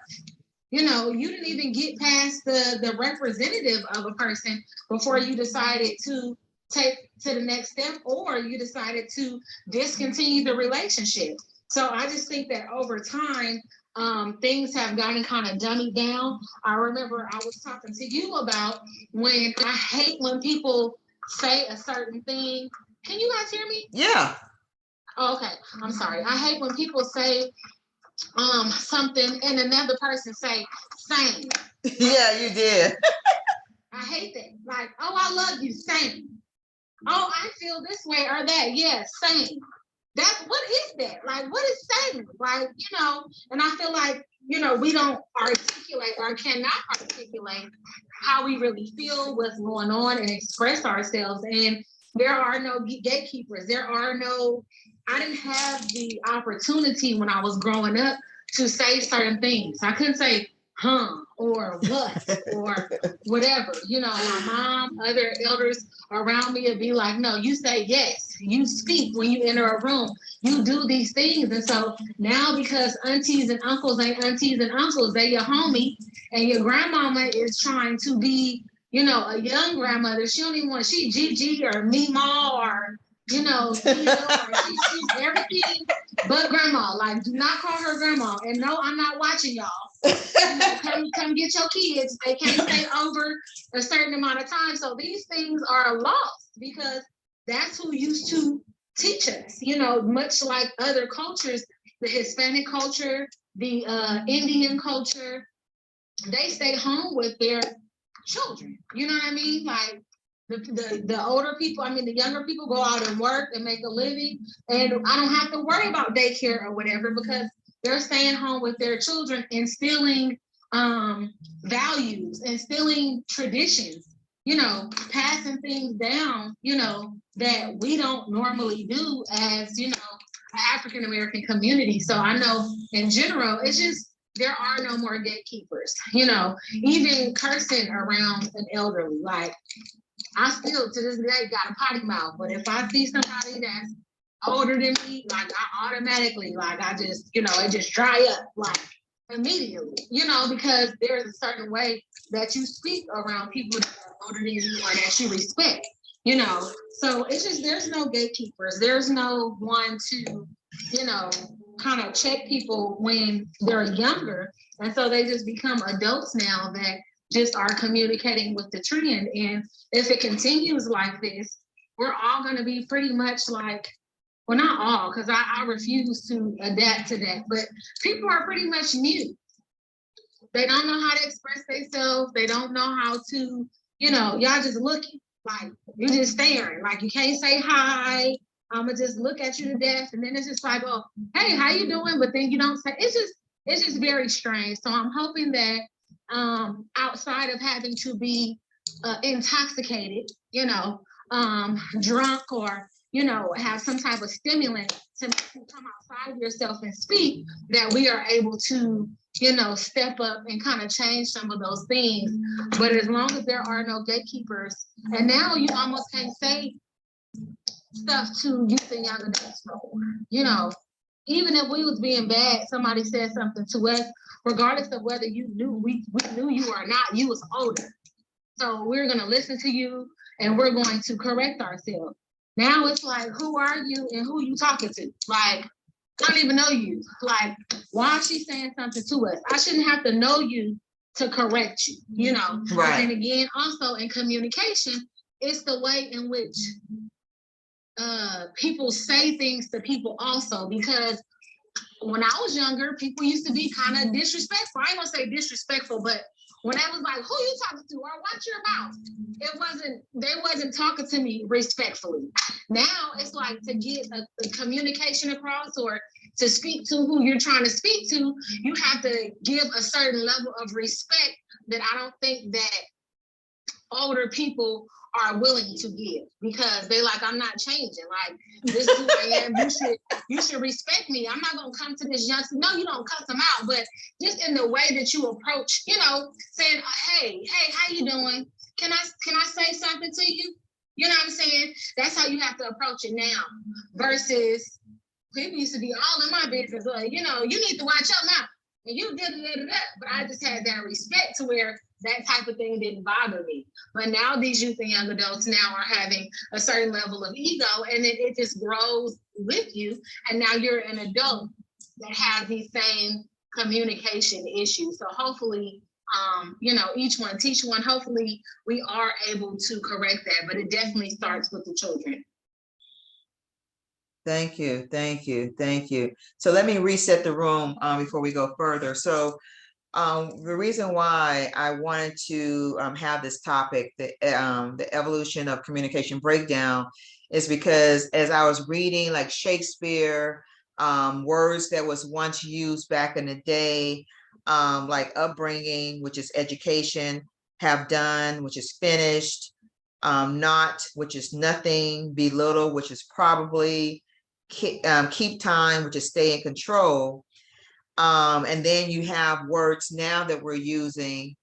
You know, you didn't even get past the representative of a person before you decided to take to the next step, or you decided to discontinue the relationship. So I just think that over time, things have gotten kind of dummied down. I remember I was talking to you about when I hate when people say a certain thing. Can you guys hear me? Yeah. Oh, okay, I'm sorry. I hate when people say something and another person say same. Yeah, you did. I hate that. Like, oh, I love you, same. Oh, I feel this way or that. Yeah, same. That's what is that? Like, what is same? Like, you know, and I feel like, you know, we don't articulate or cannot articulate how we really feel, what's going on, and express ourselves. And there are no gatekeepers. There are no, I didn't have the opportunity when I was growing up to say certain things. I couldn't say, or what, or whatever. You know, my mom, other elders around me would be like, no, you say yes. You speak when you enter a room. You do these things. And so now, because aunties and uncles ain't aunties and uncles, they your homie, and your grandmama is trying to be, you know, a young grandmother. She don't even want, she Gigi or Meemaw or, you know, she's everything but grandma. Like, do not call her grandma. And no, I'm not watching y'all. You know, come get your kids. They can't stay over a certain amount of time. So these things are lost because that's who used to teach us. You know, much like other cultures, the Hispanic culture, the Indian culture, they stay home with their children. You know what I mean? Like the older people, I mean, the younger people go out and work and make a living, and I don't have to worry about daycare or whatever because they're staying home with their children, instilling values, instilling traditions, you know, passing things down, you know, that we don't normally do as, you know, an African American community. So I know in general, it's just, there are no more gatekeepers, you know, even cursing around an elderly. Like, I still to this day got a potty mouth, but if I see somebody that's older than me, like I automatically, like I just, you know, it just dry up like immediately, you know, because there's a certain way that you speak around people that are older than you or that you respect, you know. So it's just, there's no gatekeepers. There's no one to, you know, kind of check people when they're younger. And so they just become adults now that just are communicating with the trend. And if it continues like this, we're all going to be pretty much like, well, not all, because I refuse to adapt to that, but people are pretty much mute. They don't know how to express themselves. They don't know how to, you know, y'all just looking, like you're just staring, like you can't say hi. I'ma just look at you to death. And then it's just like, oh, hey, how you doing? But then you don't say, it's just very strange. So I'm hoping that outside of having to be intoxicated, you know, drunk or, you know, have some type of stimulant to make you come outside of yourself and speak, that we are able to, you know, step up and kind of change some of those things. But as long as there are no gatekeepers, and now you almost can't say stuff to youth and young adults no more. You know, even if we was being bad, somebody said something to us, regardless of whether you knew we knew you or not, you was older. So we're gonna listen to you and we're going to correct ourselves. Now it's like, who are you and who you talking to? Like, I don't even know you. Like, why is she saying something to us? I shouldn't have to know you to correct you, you know? Right. And again, also in communication, it's the way in which people say things to people also, because when I was younger, people used to be kind of disrespectful. I ain't gonna say disrespectful, but when I was like, who you talking to? Or watch your mouth. They wasn't talking to me respectfully. Now it's like, to get a communication across or to speak to who you're trying to speak to, you have to give a certain level of respect that I don't think that older people are willing to give, because they like, I'm not changing. Like, this is who I am. You should respect me. I'm not gonna come to this youngster. No, you don't cuss them out, but just in the way that you approach, saying, hey, how you doing? Can I say something to you? You know what I'm saying? That's how you have to approach it now. Versus people used to be all in my business. Like, you need to watch your mouth. And you did it, but I just had that respect to where that type of thing didn't bother me. But now these youth and young adults now are having a certain level of ego, and it just grows with you. And now you're an adult that has these same communication issues. So hopefully, each one teach one. Hopefully we are able to correct that, but it definitely starts with the children. Thank you, thank you, thank you. So let me reset the room before we go further. So the reason why I wanted to have this topic, the evolution of communication breakdown, is because as I was reading like Shakespeare, words that was once used back in the day, like upbringing, which is education, have done, which is finished, not, which is nothing, belittle, which is probably, keep time, which is stay in control. And then you have words now that we're using,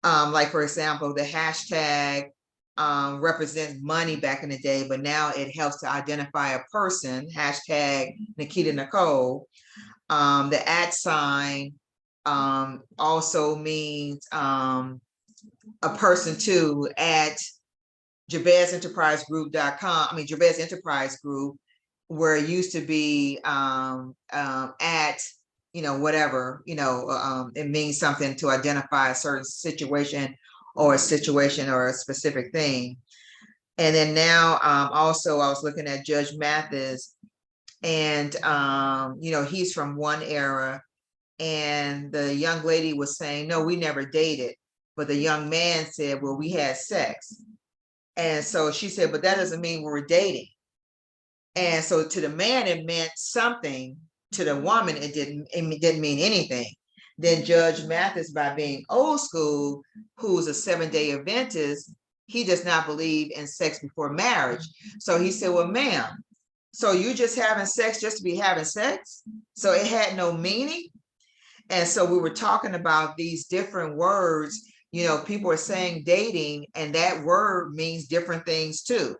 like for example, the hashtag represents money back in the day, but now it helps to identify a person, hashtag Nikita Nicole. The @ also means a person too, at JabezEnterpriseGroup.com. I mean, Jabez Enterprise Group, where it used to be at, whatever, it means something to identify a certain situation or a specific thing. And then now also I was looking at Judge Mathis, and he's from one era, and the young lady was saying, no, we never dated. But the young man said, well, we had sex. And so she said, but that doesn't mean we were dating. And so to the man, it meant something. To the woman, it didn't mean anything. Then Judge Mathis, by being old school, who's a 7-day Adventist, he does not believe in sex before marriage. So he said, well, ma'am, so you just having sex just to be having sex? So it had no meaning. And so we were talking about these different words. People are saying dating, and that word means different things too.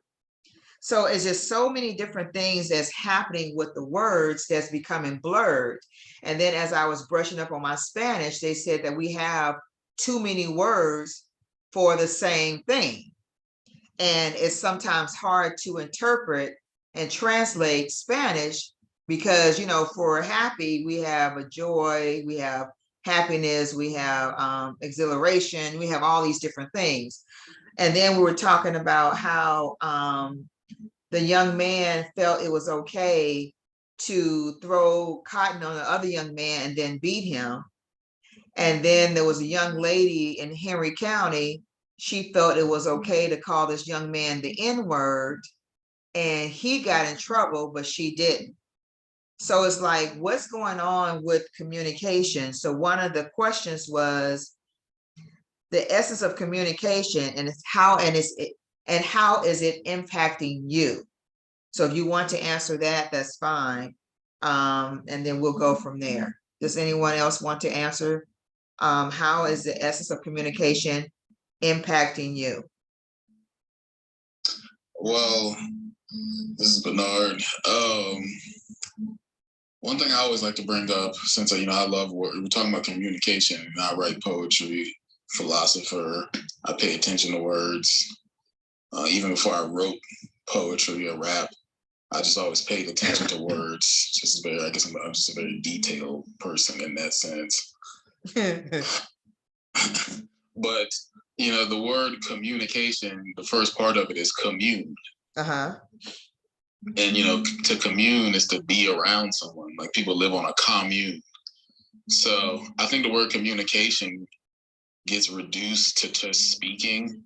So it's just so many different things that's happening with the words that's becoming blurred. And then as I was brushing up on my Spanish, they said that we have too many words for the same thing. And it's sometimes hard to interpret and translate Spanish because, for happy, we have a joy, we have happiness, we have exhilaration, we have all these different things. And then we were talking about how the young man felt it was okay to throw cotton on the other young man and then beat him. And then there was a young lady in Henry County. She felt it was okay to call this young man the N-word, and he got in trouble, but she didn't. So it's like, what's going on with communication? So one of the questions was the essence of communication, and how is it impacting you? So if you want to answer that, that's fine. And then we'll go from there. Does anyone else want to answer? How is the essence of communication impacting you? Well, this is Bernard. One thing I always like to bring up, since I love what we're talking about communication, and I write poetry, philosopher, I pay attention to words. Even before I wrote poetry or rap, I just always paid attention to words. I'm just a very detailed person in that sense. But the word communication, the first part of it is commune. Uh-huh. And to commune is to be around someone. Like, people live on a commune. So I think the word communication gets reduced to just speaking.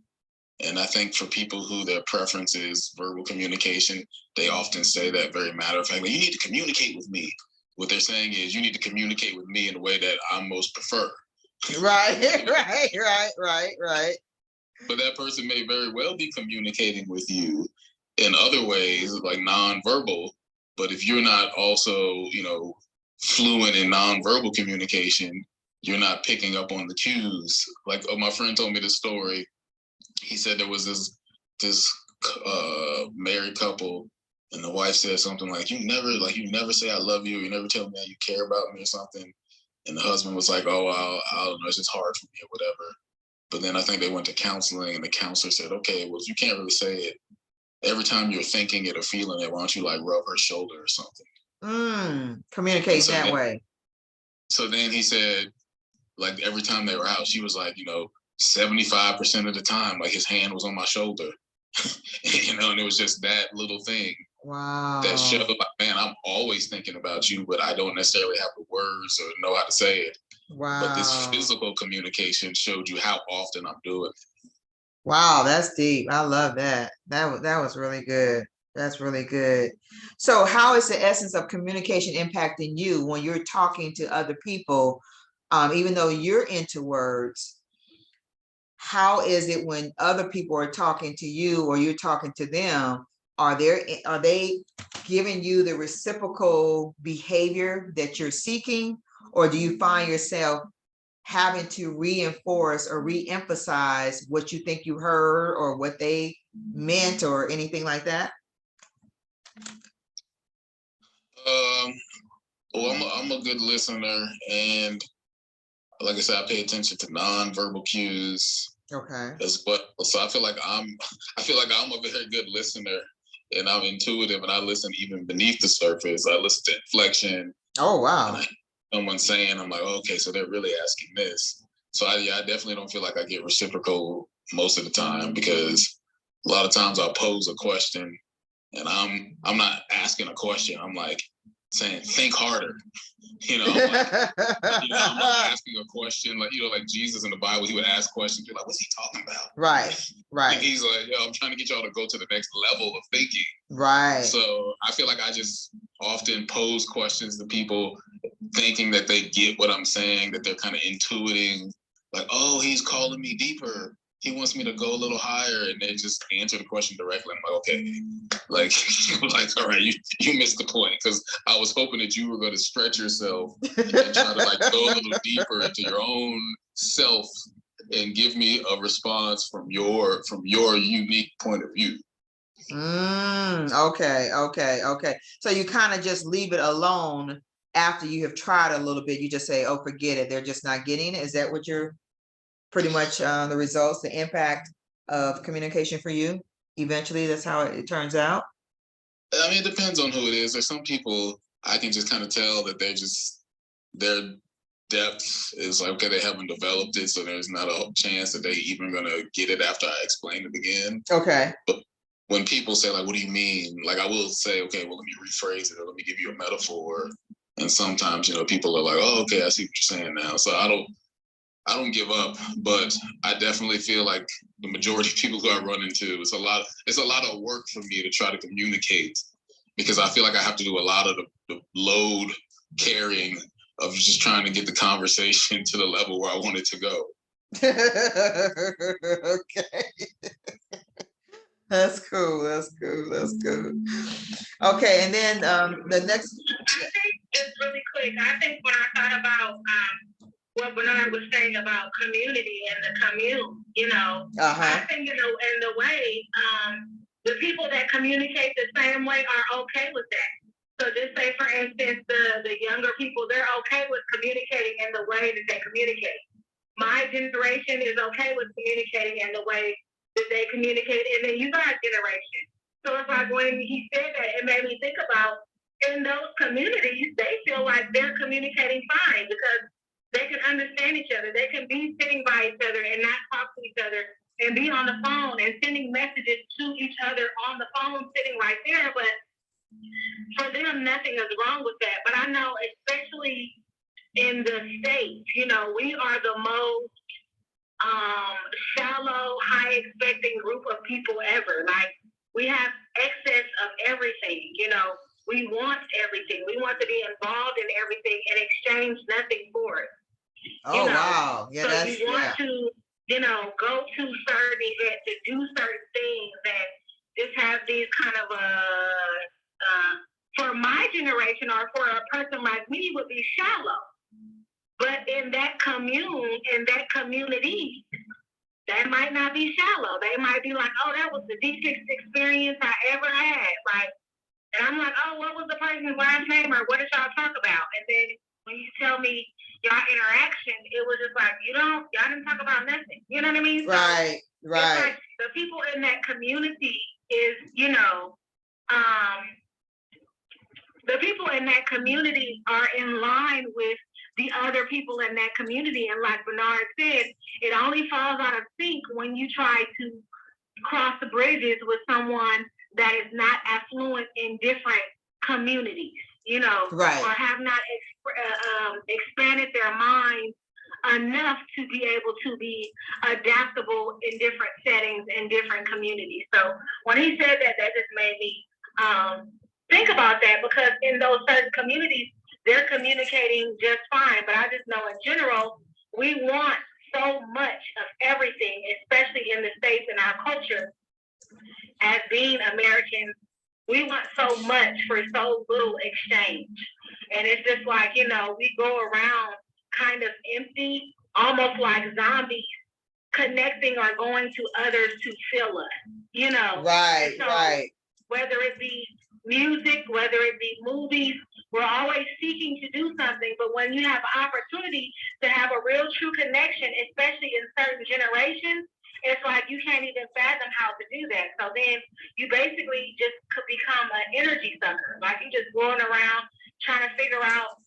And I think for people who their preference is verbal communication, they often say that very matter of fact, you need to communicate with me. What they're saying is, you need to communicate with me in the way that I most prefer. Right. But that person may very well be communicating with you in other ways, like nonverbal. But if you're not also, fluent in nonverbal communication, you're not picking up on the cues. Like my friend told me this story. He said there was this married couple, and the wife said something like, you never say I love you, you never tell me that you care about me or something. And the husband was like, oh, I don't know, it's just hard for me or whatever. But then I think they went to counseling, and the counselor said, okay, well, if you can't really say it, every time you're thinking it or feeling it, why don't you like rub her shoulder or something? Communicating that way. So then he said, like every time they were out, she was like, 75% of the time, like his hand was on my shoulder, and it was just that little thing. Wow. That showed like, man, I'm always thinking about you, but I don't necessarily have the words or know how to say it. Wow. But this physical communication showed you how often I'm doing it. Wow, that's deep. I love that. That was really good. That's really good. So how is the essence of communication impacting you when you're talking to other people, even though you're into words? How is it when other people are talking to you or you're talking to them? Are they giving you the reciprocal behavior that you're seeking, or do you find yourself having to reinforce or re-emphasize what you think you heard or what they meant or anything like that? Well, I'm a good listener, and like I said, I pay attention to nonverbal cues. Okay. As well. So I feel like I'm a very good listener, and I'm intuitive, and I listen even beneath the surface. I listen to inflection. Oh wow. Someone saying, I'm like, oh, okay, so they're really asking this. So I definitely don't feel like I get reciprocal most of the time, because a lot of times I'll pose a question, and I'm not asking a question. I'm like saying, think harder. I'm not asking a question like Jesus in the Bible. He would ask questions. You're like, what's he talking about? Right. And he's like, I'm trying to get y'all to go to the next level of thinking. Right. So I feel like I just often pose questions to people, thinking that they get what I'm saying, that they're kind of intuiting, like, oh, he's calling me deeper. He wants me to go a little higher, and they just answer the question directly. I'm like, okay, like, all right, you missed the point, because I was hoping that you were going to stretch yourself and try to like go a little deeper into your own self and give me a response from your unique point of view. Okay. So you kind of just leave it alone after you have tried a little bit. You just say, oh, forget it. They're just not getting it. Is that what you're pretty much the results, the impact of communication for you? Eventually, that's how it turns out. I mean, it depends on who it is. There's some people I can just kind of tell that their depth is like, okay, they haven't developed it, so there's not a chance that they even gonna get it after I explain it again. Okay. But when people say like, what do you mean? Like, I will say, okay, well, let me rephrase it, or let me give you a metaphor. And sometimes, people are like, oh, okay, I see what you're saying now. So I don't give up, but I definitely feel like the majority of people who I run into, it's a lot of work for me to try to communicate, because I feel like I have to do a lot of the load carrying of just trying to get the conversation to the level where I want it to go. Okay. That's cool. Okay, and then the next. I think just really quick, I think when I thought about what Bernard was saying about community and the commune, I think in the way, the people that communicate the same way are okay with that. So just say, for instance, the younger people, they're okay with communicating in the way that they communicate. My generation is okay with communicating in the way that they communicate, and then you guys' generation. So it's like when he said that, it made me think about, in those communities, they feel like they're communicating fine because they can understand each other. They can be sitting by each other and not talk to each other and be on the phone and sending messages to each other on the phone, sitting right there. But for them, nothing is wrong with that. But I know, especially in the States, we are the most shallow, high expecting group of people ever. Like, we have excess of everything. We want everything. We want to be involved in everything and exchange nothing for it. Oh, wow. Yeah, so you want to go to certain events to do certain things and just have these kind of for my generation or for a person like me would be shallow. But in that community, that might not be shallow. They might be like, oh, that was the deepest experience I ever had. Like, and I'm like, oh, what was the person's last name or what did y'all talk about? And then when you tell me y'all interaction, it was just like, y'all didn't talk about nothing. You know what I mean? Right, so right. It's like the people in that community is, the people in that community are in line with the other people in that community. And like Bernard said, it only falls out of sync when you try to cross the bridges with someone that is not affluent in different communities, right. or have not expanded their minds enough to be able to be adaptable in different settings and different communities. So when he said that, that just made me think about that, because in those certain communities, they're communicating just fine. But I just know in general, we want so much of everything, especially in the States and our culture. As being Americans, we want so much for so little exchange. And it's just like, we go around kind of empty, almost like zombies, connecting or going to others to fill us, Right, so right. Whether it be music, whether it be movies, we're always seeking to do something. But when you have an opportunity to have a real true connection, especially in certain generations, it's like you can't even fathom how to do that. So then you basically just could become an energy sucker. Like you just going around trying to figure out,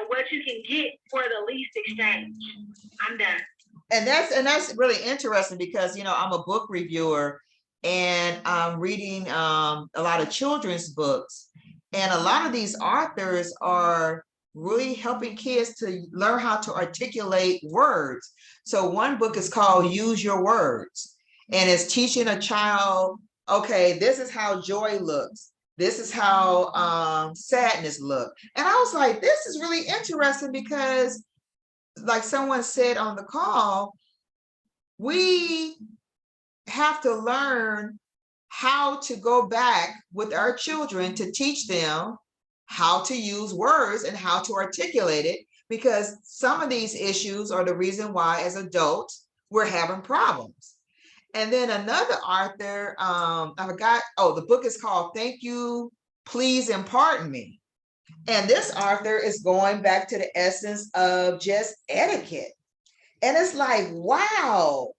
what you can get for the least exchange. I'm done. And that's really interesting because, I'm a book reviewer and I'm reading a lot of children's books. And a lot of these authors are really helping kids to learn how to articulate words. So one book is called Use Your Words, and it's teaching a child, okay, this is how joy looks. This is how sadness look. And I was like, this is really interesting because like someone said on the call, we have to learn how to go back with our children to teach them how to use words and how to articulate it, because some of these issues are the reason why as adults we're having problems. And then another author, I forgot, the book is called Thank You, Please and Pardon Me. And this author is going back to the essence of just etiquette. And it's like, wow,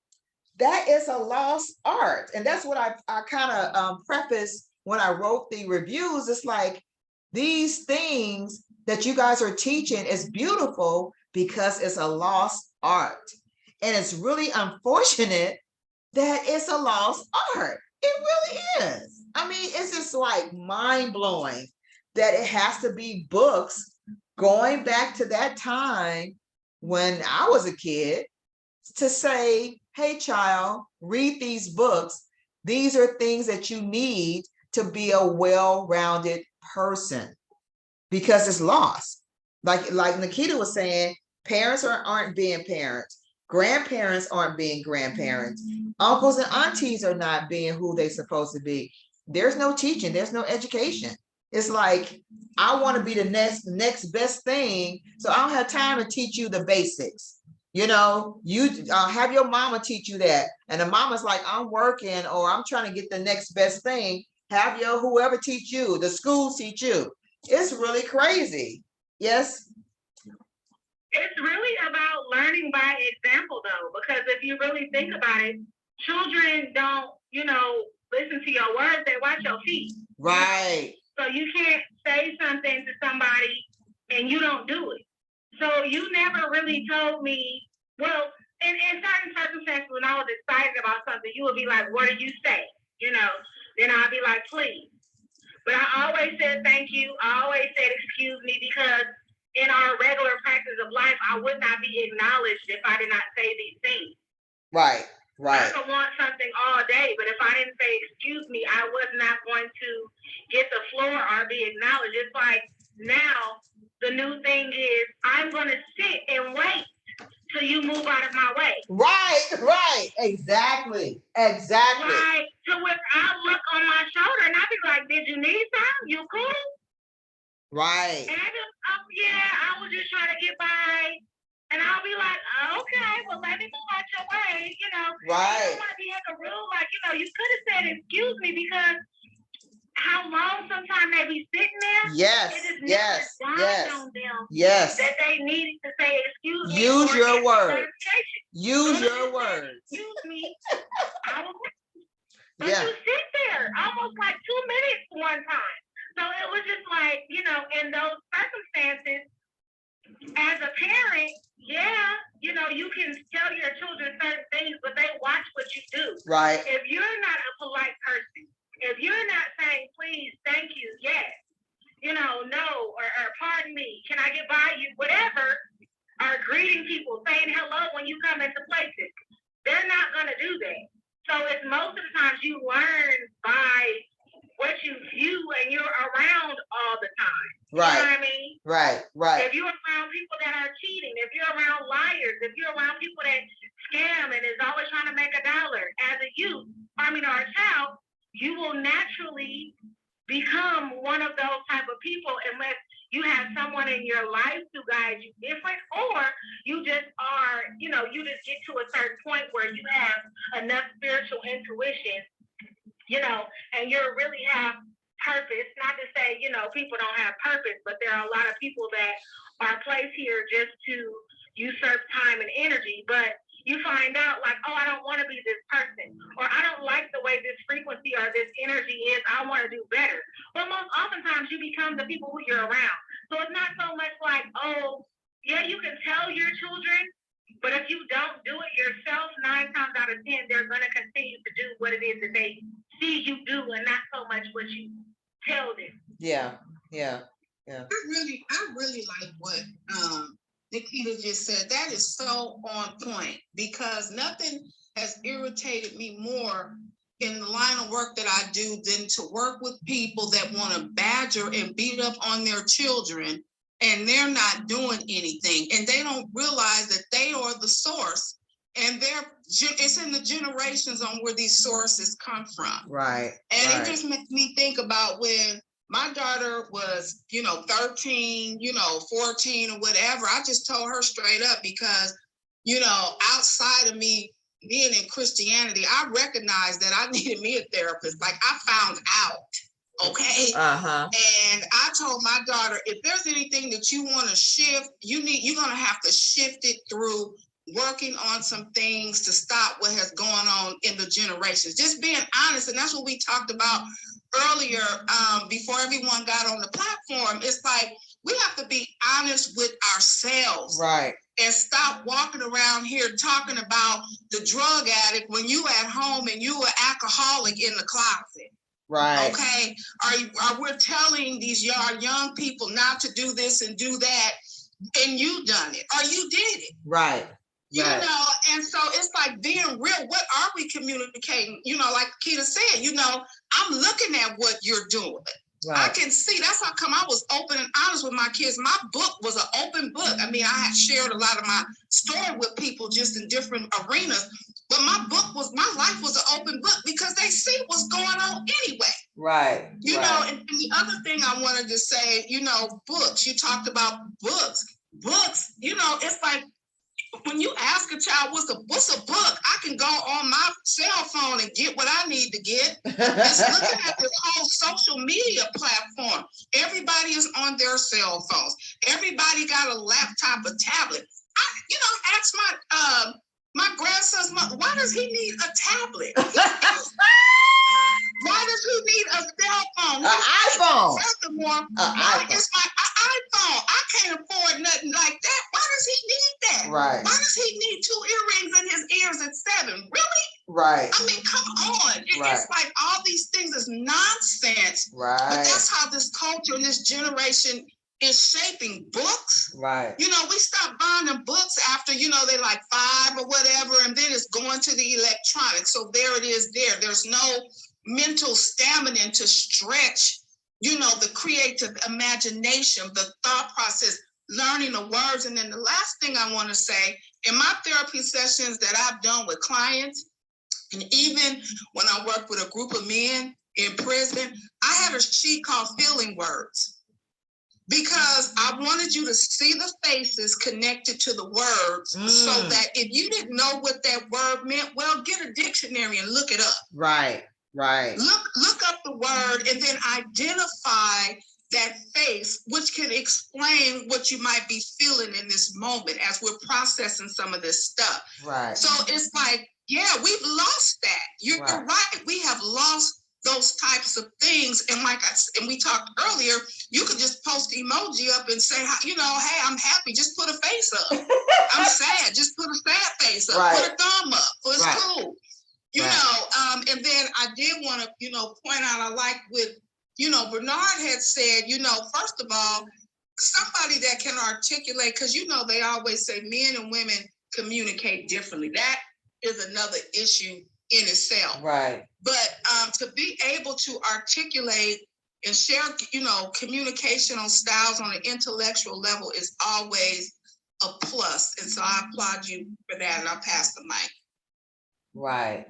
that is a lost art. And that's what I kind of prefaced when I wrote the reviews. It's like, these things that you guys are teaching is beautiful because it's a lost art. And it's really unfortunate that it's a lost art. It really is. I mean, it's just like mind-blowing that it has to be books going back to that time when I was a kid to say, hey, child, read these books. These are things that you need to be a well-rounded person, because it's lost. Like Nikita was saying, parents aren't being parents. Grandparents aren't being grandparents. Uncles and aunties are not being who they're supposed to be. There's no teaching. There's no education. It's like, I want to be the next best thing, so I don't have time to teach you the basics. You have your mama teach you that, and the mama's like, I'm working or I'm trying to get the next best thing. Have your whoever teach you, the schools teach you. It's really crazy. Yes. It's really about learning by example, though, because if you really think about it, children don't, listen to your words, they watch your feet. Right. So you can't say something to somebody and you don't do it. So you never really told me, well, in certain circumstances, when I was excited about something, you would be like, what do you say? Then I'd be like, please. But I always said thank you. I always said excuse me, because in our regular practice of life, I would not be acknowledged if I did not say these things. Right. I could want something all day, but if I didn't say excuse me, I was not going to get the floor or be acknowledged. It's like now the new thing is I'm going to sit and wait till you move out of my way. Right. Exactly. Like, to where I look on my shoulder and I be like, did you need something? You cool? Right. And I just, yeah, I was just trying to get by. And I'll be like, okay, well, let me move out your way, you know. Right. You don't want to be in the room, like, you know, you could have said, excuse me, because how long sometimes they be sitting there. Yes. It just never dawned on them that they needed to say, excuse me. Use your words. Use So your words. Excuse me. But Yeah. you sit there almost like 2 minutes one time. So it was just like, you know, in those circumstances, as a parent, yeah, you know, you can tell your children certain things, but they watch what you do. Right. If you're not a polite person, if you're not saying please, thank you, yes, you know, no, or pardon me, can I get by you, whatever, or greeting people, saying hello when you come into places, they're not going to do that. So it's most of the times you learn by what you view and you're around all the time. Right. You know what I mean? Right. If you're around people that are cheating, if you're around liars, if you're around people that scam and is always trying to make $1, as a youth, or a child, you will naturally become one of those type of people unless you have someone in your life to guide you different, or you just are, you know, you just get to a certain point where you have enough spiritual intuition, you know, and you really have purpose. Not to say, you know, people don't have purpose, but there are a lot of people that are placed here just to usurp time and energy. But you find out like, oh, I don't want to be this person, or I don't like the way this frequency or this energy is. I want to do better. But most oftentimes you become the people who you're around. So it's not so much like, oh, yeah, you can tell your children, but if you don't do it yourself, 9 times out of 10, they're going to continue to do what it is that they see you do, and not so much what you tell them. Yeah. I really like what Nikita just said. That is so on point, because nothing has irritated me more in the line of work that I do than to work with people that want to badger and beat up on their children, and they're not doing anything, and they don't realize that they are the source, and it's in the generations on where these sources come from. Right. And it just makes me think about when my daughter was, 13, 14 or whatever. I just told her straight up, because, outside of me being in Christianity, I recognized that I needed me a therapist. Like, I found out, okay? And I told my daughter, if there's anything that you want to shift, you're going to have to shift it through working on some things to stop what has gone on in the generations. Just being honest, and that's what we talked about earlier, before everyone got on the platform. It's like, we have to be honest with ourselves. Right. And stop walking around here talking about the drug addict when you at home and you an alcoholic in the closet. Right. Okay. Are we telling these young people not to do this and do that, and you done it, or you did it. Right. You know, and so it's like being real. What are we communicating? Like Keita said, I'm looking at what you're doing. Right. I can see. That's how come I was open and honest with my kids. My book was an open book. I mean, I had shared a lot of my story with people just in different arenas. But my life was an open book, because they see what's going on anyway. Right. You know, and the other thing I wanted to say, books. You talked about books. Books, it's like, when you ask a child what's a book, I can go on my cell phone and get what I need to get. Just looking at this whole social media platform, everybody is on their cell phones. Everybody got a laptop, a tablet. Ask my grandson's mother, why does he need a tablet? Why does he need a cell phone? An iPhone. Furthermore, why is my iPhone? I can't afford nothing like that. Why does he need that? Right. Why does he need 2 earrings in his ears at 7? Really? Right. I mean, come on. It's like all these things is nonsense. Right. But that's how this culture and this generation is shaping books. Right. We stopped buying them books after, they like 5 or whatever, and then it's going to the electronics. So there it is there. There's no mental stamina to stretch, the creative imagination, the thought process, learning the words. And then the last thing I want to say in my therapy sessions that I've done with clients, and even when I work with a group of men in prison, I had a sheet called feeling words, because I wanted you to see the faces connected to the words, so that if you didn't know what that word meant, well, get a dictionary and look it up. Right. Look up the word and then identify that face, which can explain what you might be feeling in this moment as we're processing some of this stuff. Right. So it's like, yeah, we've lost that. You're right. We have lost those types of things. And and we talked earlier, you could just post emoji up and say, you know, hey, I'm happy. Just put a face up. I'm sad. Just put a sad face up. Put a thumb up. So it's cool. You know, and then I did want to, you know, point out, I like with, you know, Bernard had said, you know, first of all, somebody that can articulate, because, you know, they always say men and women communicate differently. That is another issue in itself. Right. But to be able to articulate and share, you know, communicational styles on an intellectual level is always a plus. And so I applaud you for that, and I'll pass the mic. Right.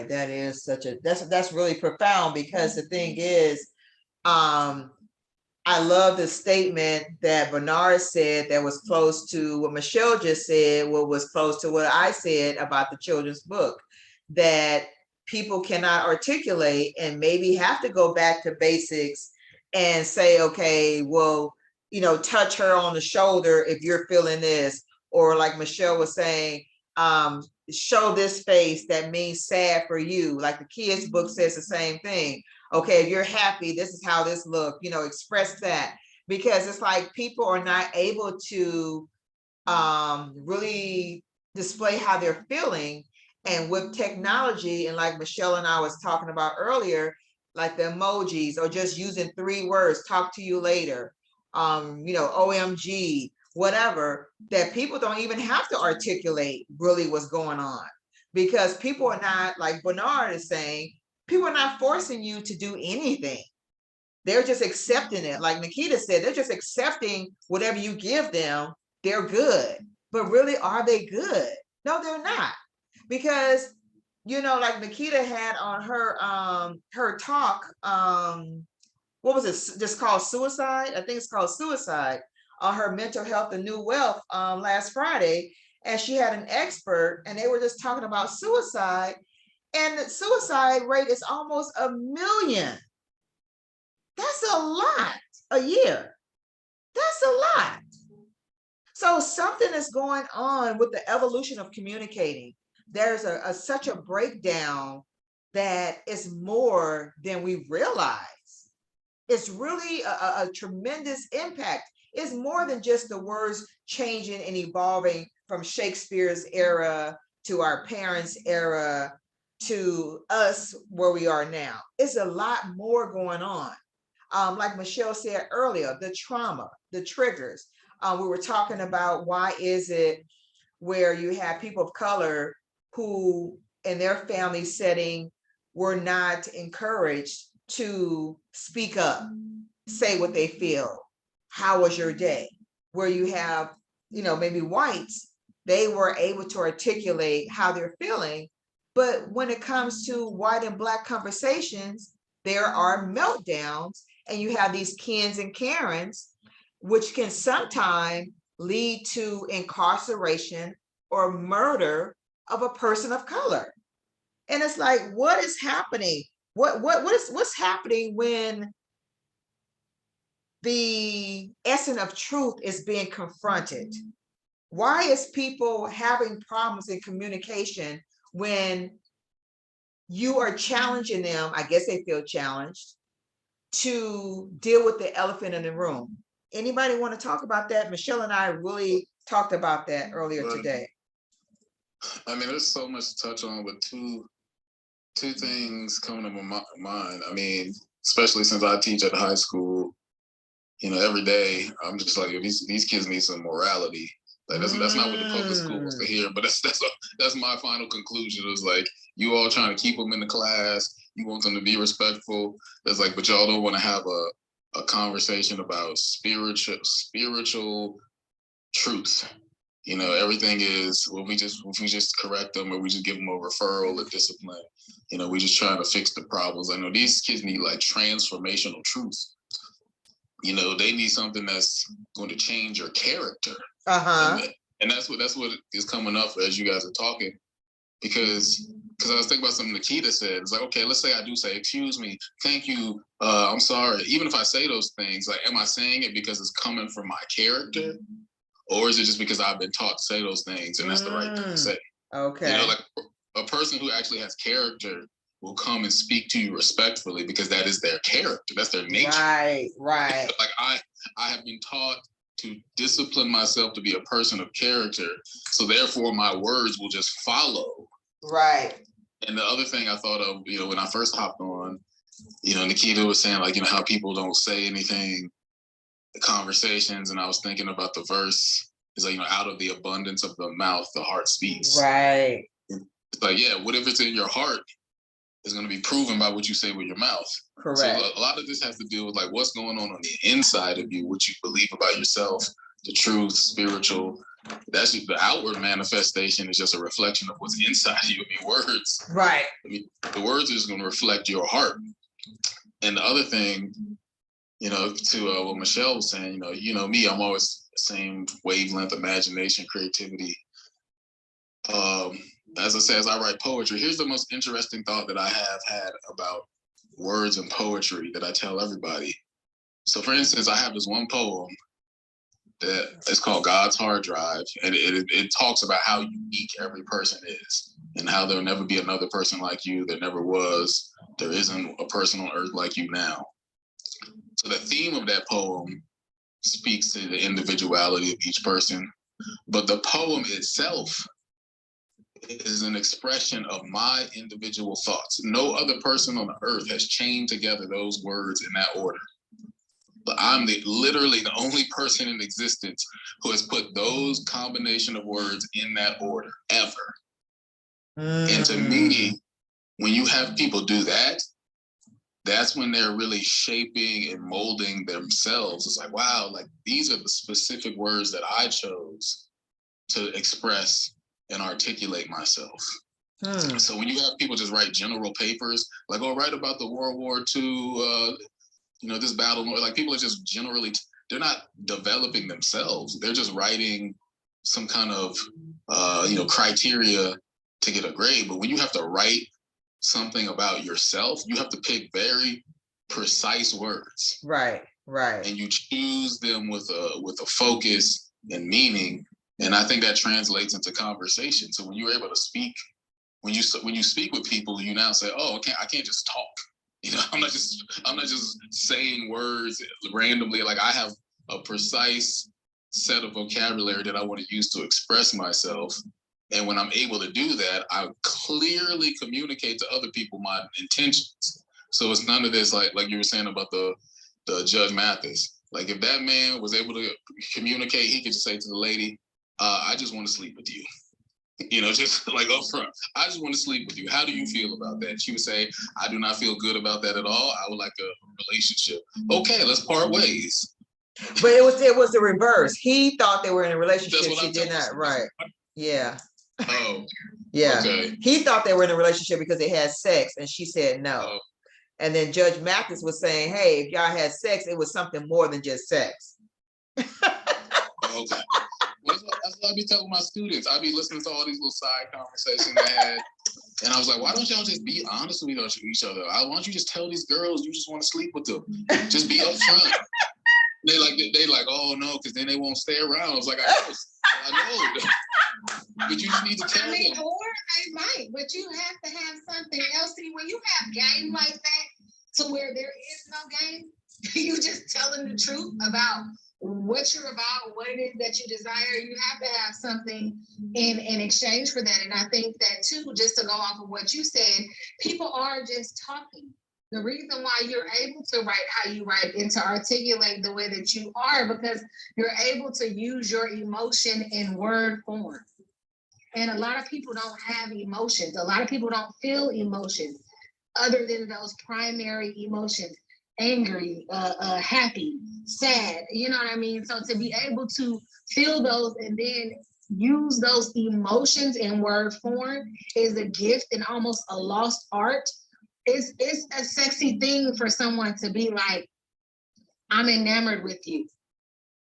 That is that's really profound, because the thing is, I love the statement that Bernard said that was close to what Michelle just said, what was close to what I said about the children's book, that people cannot articulate and maybe have to go back to basics and say, okay, well, you know, touch her on the shoulder if you're feeling this, or like Michelle was saying, show this face that means sad for you. Like the kids book says the same thing. Okay, if you're happy, this is how this look, you know, express that. Because it's like people are not able to really display how they're feeling. And with technology, and like Michelle and I was talking about earlier, like the emojis, or just using 3 words, talk to you later, you know, OMG, whatever, that people don't even have to articulate really what's going on, because people are not, like Bernard is saying, people are not forcing you to do anything. They're just accepting it. Like Nikita said, they're just accepting whatever you give them. They're good. But really, are they good? No, they're not. Because, you know, like Nikita had on her talk, what was it, just called suicide? I think it's called suicide, on her mental health and new wealth last Friday. And she had an expert, and they were just talking about suicide. And the suicide rate is almost 1 million. That's a lot a year. That's a lot. So something is going on with the evolution of communicating. There's such a breakdown that is more than we realize. It's really a tremendous impact. It's more than just the words changing and evolving from Shakespeare's era to our parents' era to us where we are now. It's a lot more going on. Like Michelle said earlier, the trauma, the triggers. We were talking about, why is it where you have people of color who in their family setting were not encouraged to speak up, say what they feel. How was your day? Where you have, you know, maybe whites, they were able to articulate how they're feeling. But when it comes to white and Black conversations, there are meltdowns, and you have these Kens and Karens, which can sometimes lead to incarceration or murder of a person of color. And it's like, what is happening? What's happening when the essence of truth is being confronted? Why is people having problems in communication when you are challenging them? I guess they feel challenged to deal with the elephant in the room. Anybody want to talk about that? Michelle and I really talked about that earlier today. I mean, there's so much to touch on, with two things coming to my mind. I mean, especially since I teach at high school, you know, every day I'm just like, these kids need some morality. Like that's not what the public school wants to hear, but that's my final conclusion. It was like, you all trying to keep them in the class, you want them to be respectful. It's like, but y'all don't want to have a conversation about spiritual truth. You know, everything is, well, if we just correct them, or we just give them a referral or discipline, you know, we just trying to fix the problems. I know these kids need like transformational truth. You know, they need something that's going to change your character. And that's what is coming up as you guys are talking, because I was thinking about something Nikita said. It's like, okay, let's say I do say, excuse me, thank you, I'm sorry. Even if I say those things, like, am I saying it because it's coming from my character? Or is it just because I've been taught to say those things and that's the right thing to say? Okay. You know, like a person who actually has character will come and speak to you respectfully because that is their character. That's their nature. Right. Like I have been taught to discipline myself to be a person of character. So therefore my words will just follow. Right. And the other thing I thought of, you know, when I first hopped on, you know, Nikita was saying, like, you know, how people don't say anything, the conversations, and I was thinking about the verse. It's like, you know, out of the abundance of the mouth, the heart speaks. Right. It's like, yeah, whatever it's in your heart is going to be proven by what you say with your mouth. Correct. So a lot of this has to do with like what's going on the inside of you, what you believe about yourself, the truth, spiritual. That's the outward manifestation is just a reflection of what's inside of you. I mean, words. Right. I mean, the words are just going to reflect your heart. And the other thing, you know, to what Michelle was saying, you know me, I'm always the same wavelength, imagination, creativity. As I say, as I write poetry, here's the most interesting thought that I have had about words and poetry that I tell everybody. So for instance, I have this one poem that is called God's Hard Drive, and it talks about how unique every person is and how there'll never be another person like you. There never was. There isn't a person on earth like you now. So the theme of that poem speaks to the individuality of each person, but the poem itself is an expression of my individual thoughts. No other person on the earth has chained together those words in that order. But I'm literally the only person in existence who has put those combination of words in that order ever. And to me, when you have people do that, that's when they're really shaping and molding themselves. It's like, wow, like these are the specific words that I chose to express and articulate myself. So when you have people just write general papers, like, oh, write about the World War II, you know, this battle, like people are just generally, they're not developing themselves. They're just writing some kind of, you know, criteria to get a grade. But when you have to write something about yourself, you have to pick very precise words. Right. And you choose them with a focus and meaning. And I think that translates into conversation. So when you're able to speak, when you speak with people, you now say, oh, I can't just talk. You know, I'm not just saying words randomly. Like I have a precise set of vocabulary that I want to use to express myself. And when I'm able to do that, I clearly communicate to other people my intentions. So it's none of this like you were saying about the Judge Mathis. Like if that man was able to communicate, he could just say to the lady, I just want to sleep with you. You know, just like up front, I just want to sleep with you. How do you feel about that? She would say, I do not feel good about that at all. I would like a relationship. Okay, let's part ways. But it was the reverse. He thought they were in a relationship. She did not. Right. Yeah. Oh. Yeah. Okay. He thought they were in a relationship because they had sex, and she said no. Oh. And then Judge Mathis was saying, hey, if y'all had sex, it was something more than just sex. Okay. That's what I be telling my students. I be listening to all these little side conversations I had. And I was like, why don't y'all just be honest with each other? Why don't you just tell these girls you just want to sleep with them? Just be upfront. They like, oh no, because then they won't stay around. I was like, I know. But you just need to tell them. Or they might, but you have to have something else. See, when you have game like that, to where there is no game, you just telling the truth about what you're about, what it is that you desire. You have to have something in exchange for that. And I think that too, just to go off of what you said, people are just talking. The reason why you're able to write how you write and to articulate the way that you are, because you're able to use your emotion in word form. And a lot of people don't have emotions. A lot of people don't feel emotions other than those primary emotions. Angry, happy, sad, you know what I mean? So to be able to feel those and then use those emotions in word form is a gift and almost a lost art. It's a sexy thing for someone to be like, I'm enamored with you.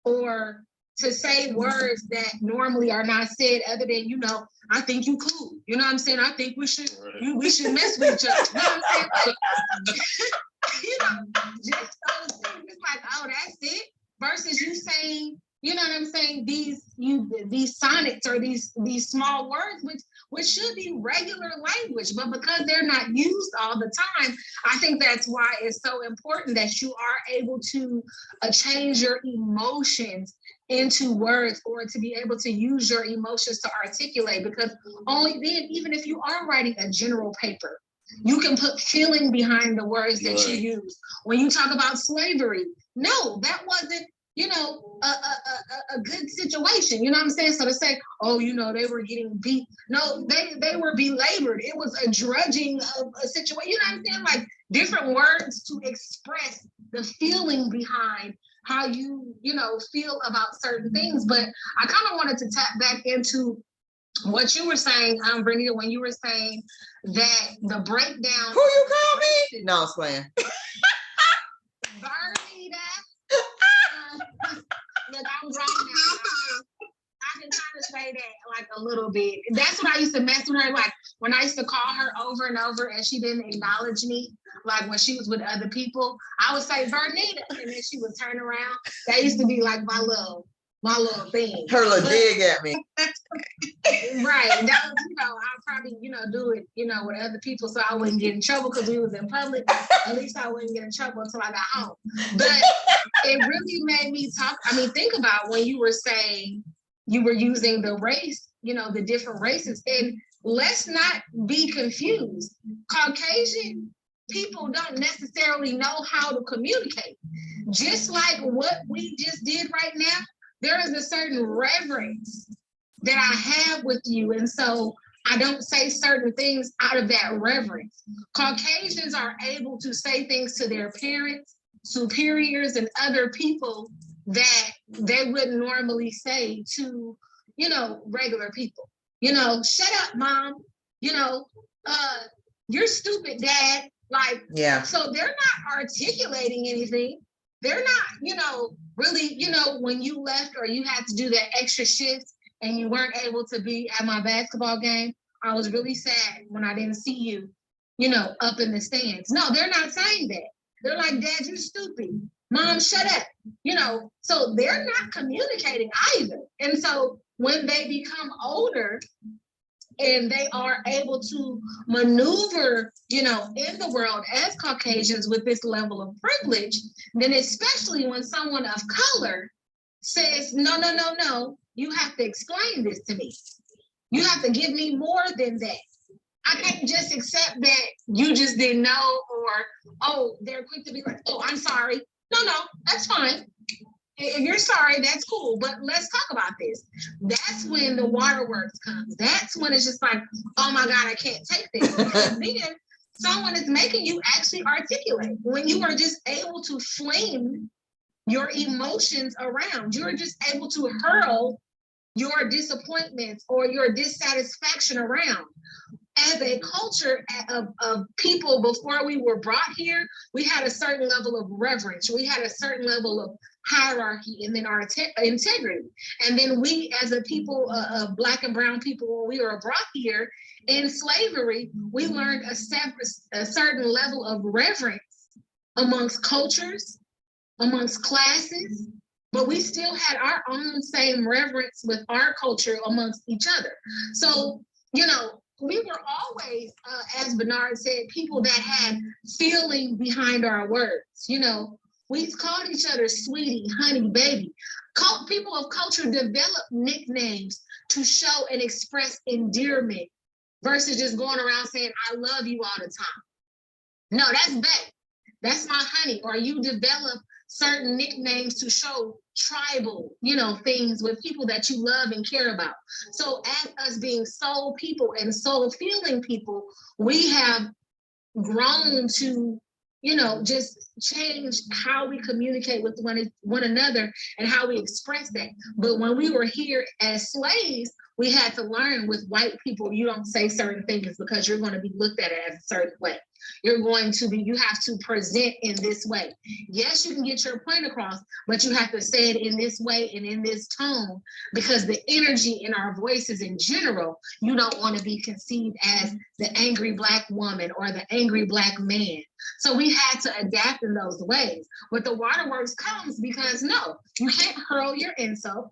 Or to say words that normally are not said other than, you know, I think you cool. You know what I'm saying? I think we should mess with each other. You know what I'm saying? Like, you know, just those things. It's like, oh, that's it. Versus you saying, you know what I'm saying, these sonnets or these small words, which should be regular language, but because they're not used all the time, I think that's why it's so important that you are able to change your emotions into words, or to be able to use your emotions to articulate, because only then, even if you are writing a general paper, you can put feeling behind the words that you use. When you talk about slavery, no, that wasn't, you know, a good situation. You know what I'm saying? So to say, oh, you know, they were getting beat. No, they were belabored. It was a drudging of a situation. You know what I'm saying? Like different words to express the feeling behind how you know, feel about certain things. But I kind of wanted to tap back into what you were saying, Vernita, when you were saying that the breakdown. Who you call me? No, I was playing. Vernita. Look, I'm grown now. I can kind of say that like a little bit. That's what I used to mess with her. Like when I used to call her over and over and she didn't acknowledge me, like when she was with other people, I would say Vernita, and then she would turn around. That used to be like my little thing. Her little dig at me. Right. That was, you know, I'd probably, you know, do it, you know, with other people so I wouldn't get in trouble because we was in public. At least I wouldn't get in trouble until I got home. But it really made me talk. I mean, think about when you were saying you were using the race, you know, the different races. And let's not be confused. Caucasian people don't necessarily know how to communicate. Just like what we just did right now, there is a certain reverence that I have with you. And so I don't say certain things out of that reverence. Caucasians are able to say things to their parents, superiors, and other people that they wouldn't normally say to, you know, regular people. You know, shut up, mom. You know, you're stupid, dad. Like, yeah. So they're not articulating anything. They're not, you know, really, you know, when you left or you had to do that extra shift and you weren't able to be at my basketball game, I was really sad when I didn't see you, you know, up in the stands. No, they're not saying that. They're like, Dad, you're stupid. Mom, shut up. You know, so they're not communicating either. And so when they become older and they are able to maneuver, you know, in the world as Caucasians with this level of privilege, then especially when someone of color says, no, you have to explain this to me. You have to give me more than that. I can't just accept that you just didn't know, or, oh, they're quick to be like, oh, I'm sorry. No, that's fine. If you're sorry, that's cool, but let's talk about this. That's when the waterworks comes. That's when it's just like, oh my God, I can't take this. Because then someone is making you actually articulate. When you are just able to fling your emotions around, you're just able to hurl your disappointments or your dissatisfaction around. As a culture of people, before we were brought here, we had a certain level of reverence. We had a certain level of hierarchy, and then our integrity. And then we, as a people of Black and brown people, when we were brought here in slavery, we learned a certain level of reverence amongst cultures, amongst classes, but we still had our own same reverence with our culture amongst each other. So, you know, we were always, as Bernard said, people that had feeling behind our words. You know, we called each other sweetie, honey, baby. People of culture develop nicknames to show and express endearment versus just going around saying, I love you all the time. No, that's babe. That's my honey. Or you develop certain nicknames to show tribal, you know, things with people that you love and care about. So as us being soul people and soul feeling people, we have grown to, just change how we communicate with one another and how we express that. But when we were here as slaves, we had to learn with white people, you don't say certain things because you're going to be looked at as a certain way. You have to present in this way. Yes, you can get your point across, but you have to say it in this way and in this tone, because the energy in our voices in general, you don't want to be conceived as the angry Black woman or the angry Black man. So we had to adapt in those ways. But the waterworks comes because no, you can't hurl your insult.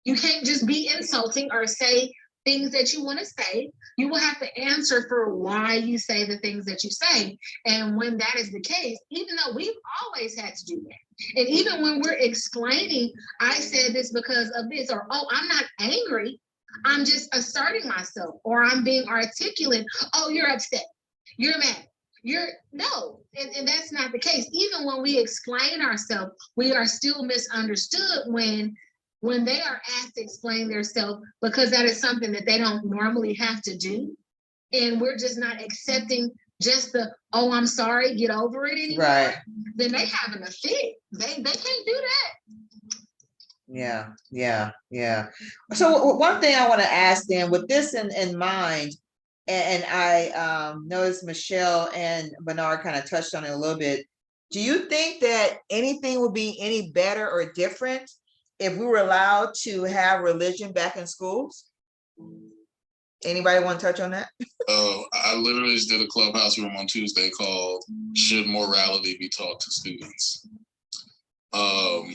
You can't just be insulting or say things that you want to say. You will have to answer for why you say the things that you say. And when that is the case, even though we've always had to do that, and even when we're explaining, I said this because of this, or, oh, I'm not angry, I'm just asserting myself, or I'm being articulate. Oh, you're upset, you're mad. No, and that's not the case. Even when we explain ourselves, we are still misunderstood when they are asked to explain themselves, because that is something that they don't normally have to do. And we're just not accepting just the, oh, I'm sorry, get over it anymore. Right. Then they having a fit. They can't do that. Yeah. So one thing I want to ask then, with this in mind, and I noticed Michelle and Bernard kind of touched on it a little bit. Do you think that anything would be any better or different if we were allowed to have religion back in schools? Anybody want to touch on that? Oh, I literally just did a Clubhouse room on Tuesday called "Should Morality Be Taught to Students?" Well,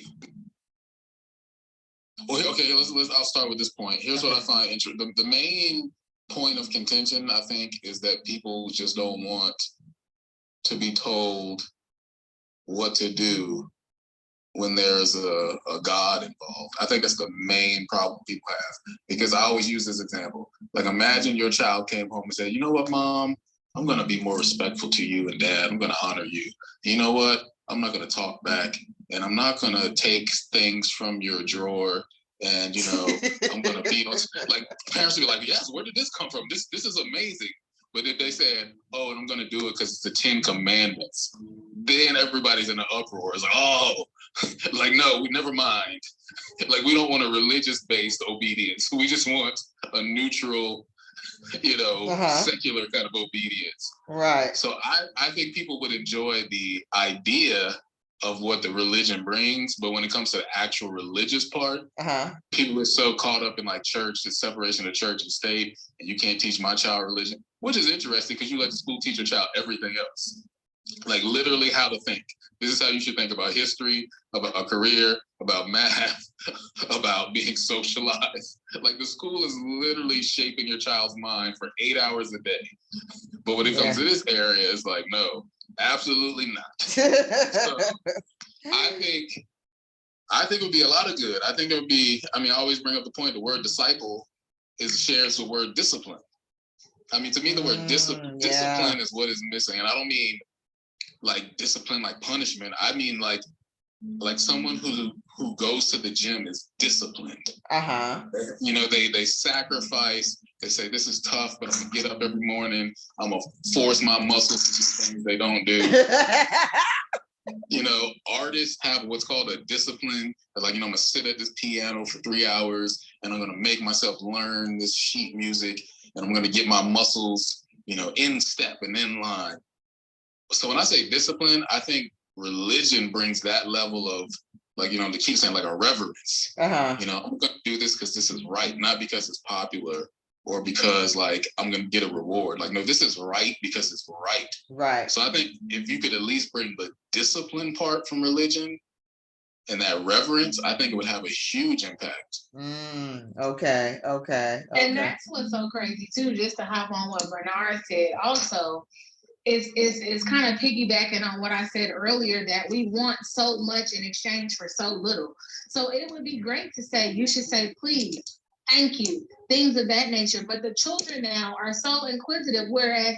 okay, I'll start with this point. Here's what I find interesting. The main point of contention, I think, is that people just don't want to be told what to do when there's a God involved. I think that's the main problem people have, because I always use this example. Like, imagine your child came home and said, you know what, Mom, I'm going to be more respectful to you, and Dad, I'm going to honor you. You know what? I'm not going to talk back, and I'm not going to take things from your drawer. And, I'm going to be like, parents will be like, yes, where did this come from? This is amazing. But if they said, oh, and I'm going to do it because it's the 10 Commandments, then everybody's in an uproar. It's like, oh, like, no, we never mind. Like, we don't want a religious-based obedience. We just want a neutral, secular kind of obedience. Right. So I think people would enjoy the idea of what the religion brings, but when it comes to the actual religious part, people are so caught up in like church, the separation of church and state, and you can't teach my child religion, which is interesting because you let the school teach your child everything else. Like, literally how to think. This is how you should think about history, about a career, about math, about being socialized. Like, the school is literally shaping your child's mind for 8 hours a day. But when it comes to this area, it's like, no, absolutely not. So I think it would be a lot of good. I think it would be, I always bring up the point, the word disciple shares the word discipline. To me, the word discipline is what is missing. And I don't mean like discipline, like punishment. I mean like someone who goes to the gym is disciplined. They sacrifice. They say, this is tough, but I'm gonna get up every morning. I'm gonna force my muscles to do things they don't do. Artists have what's called a discipline. Like, I'm gonna sit at this piano for 3 hours and I'm gonna make myself learn this sheet music, and I'm gonna get my muscles, in step and in line. So when I say discipline, I think religion brings that level of, like, they keep saying like a reverence. I'm gonna do this because this is right, not because it's popular or because like I'm gonna get a reward. Like, no, this is right because it's right. Right. So I think if you could at least bring the discipline part from religion and that reverence, I think it would have a huge impact. Okay. And that's what's so crazy too, just to hop on what Bernard said also, is kind of piggybacking on what I said earlier, that we want so much in exchange for so little. So it would be great to say, you should say, please, thank you, things of that nature. But the children now are so inquisitive, whereas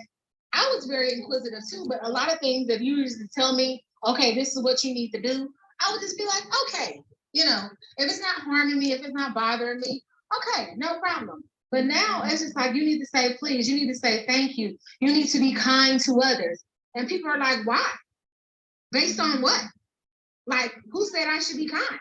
I was very inquisitive too, but a lot of things, if you used to tell me, okay, this is what you need to do, I would just be like, okay, if it's not harming me, if it's not bothering me, okay, no problem. But now it's just like, you need to say, please, you need to say, thank you. You need to be kind to others. And people are like, why? Based on what? Like, who said I should be kind?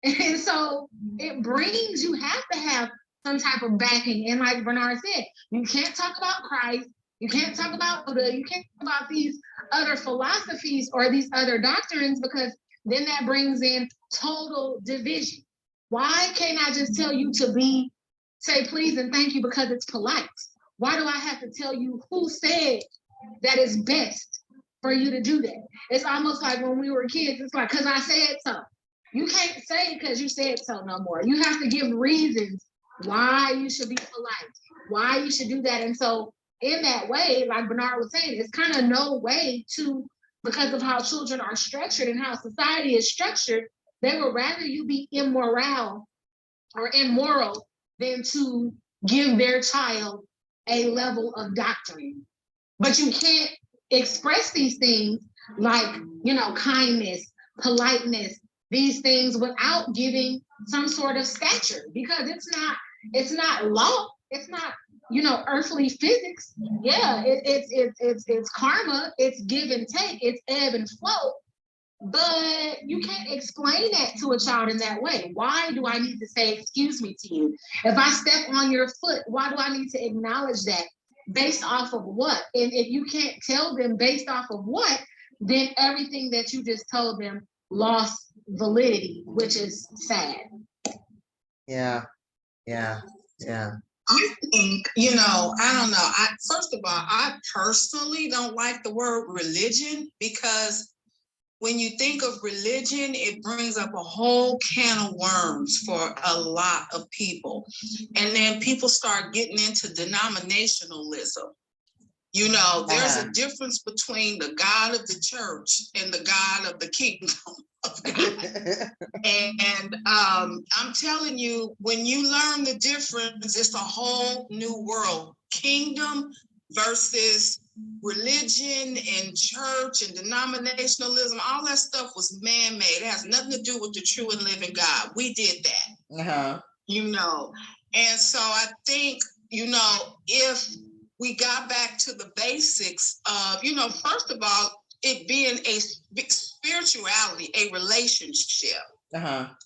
And so it brings, you have to have some type of backing. And like Bernard said, you can't talk about Christ, you can't talk about Buddha, you can't talk about these other philosophies or these other doctrines, because then that brings in total division. Why can't I just tell you to say please and thank you because it's polite? Why do I have to tell you who said that it's best for you to do that? It's almost like when we were kids, it's like, because I said so. You can't say it because you said so no more. You have to give reasons why you should be polite, why you should do that. And so in that way, like Bernard was saying, it's kind of no way to, because of how children are structured and how society is structured, they would rather you be immoral or immoral than to give their child a level of doctrine. But you can't express these things like, kindness, politeness, these things without giving some sort of stature, because it's not law, it's not earthly physics. Yeah, it's karma, it's give and take, it's ebb and flow, but you can't explain that to a child in that way. Why do I need to say excuse me to you? If I step on your foot, why do I need to acknowledge that? Based off of what? And if you can't tell them based off of what, then everything that you just told them lost validity, which is sad. Yeah. I think, I don't know. First of all, I personally don't like the word religion, because when you think of religion, it brings up a whole can of worms for a lot of people. And then people start getting into denominationalism. There's a difference between the God of the church and the God of the kingdom of God. And I'm telling you, when you learn the difference, it's a whole new world. Kingdom versus religion and church and denominationalism, all that stuff was man-made. It has nothing to do with the true and living God. We did that. And so I think, if we got back to the basics of, first of all, it being a spirituality, a relationship.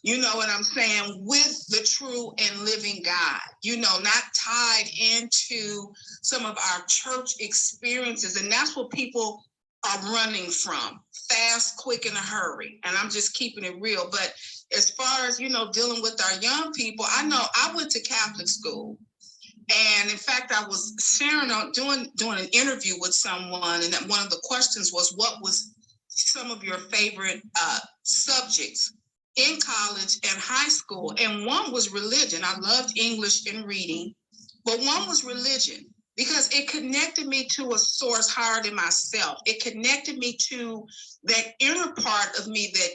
You know what I'm saying? With the true and living God, not tied into some of our church experiences. And that's what people are running from, fast, quick, in a hurry. And I'm just keeping it real. But as far as, dealing with our young people, I know I went to Catholic school. And in fact, I was sharing doing an interview with someone, and one of the questions was, what was some of your favorite subjects in college and high school? And one was religion. I loved English and reading, but one was religion, because it connected me to a source higher than myself. It connected me to that inner part of me that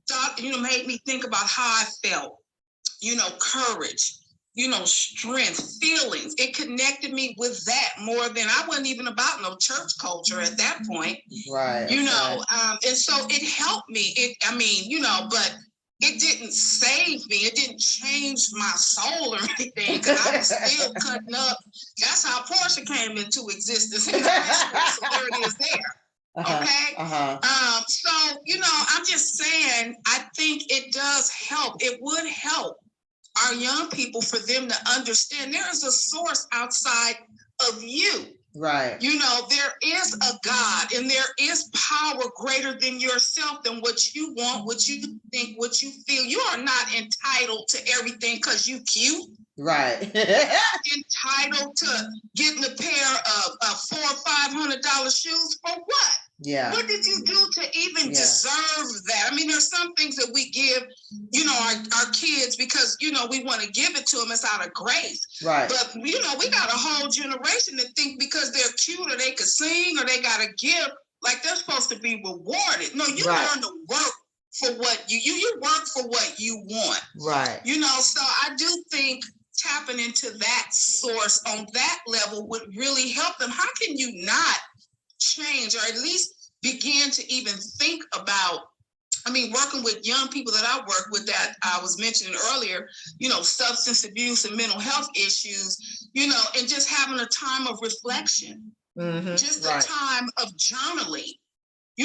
thought, made me think about how I felt, courage, strength, feelings. It connected me with that more than, I wasn't even about no church culture at that point. Right. And so it helped me. But it didn't save me. It didn't change my soul or anything, because I was still cutting up. That's how Portia came into existence in high school. So there it is there. Okay. So, I'm just saying, I think it does help. It would help our young people for them to understand there is a source outside of you. Right. There is a God, and there is power greater than yourself, than what you want, what you think, what you feel. You are not entitled to everything because you cute. Right. Entitled to getting a pair of $400 or $500 shoes for what? Yeah. What did you do to even deserve that? I mean, there's some things that we give, our kids because, we want to give it to them. It's out of grace. Right. But, we got a whole generation that think because they're cute or they can sing or they got a gift, like they're supposed to be rewarded. No, you learn to work for what you work for what you want. Right. So I do think tapping into that source on that level would really help them. How can you not change, or at least begin to even think about, working with young people that I work with that I was mentioning earlier, substance abuse and mental health issues, and just having a time of reflection, just a time of journaling,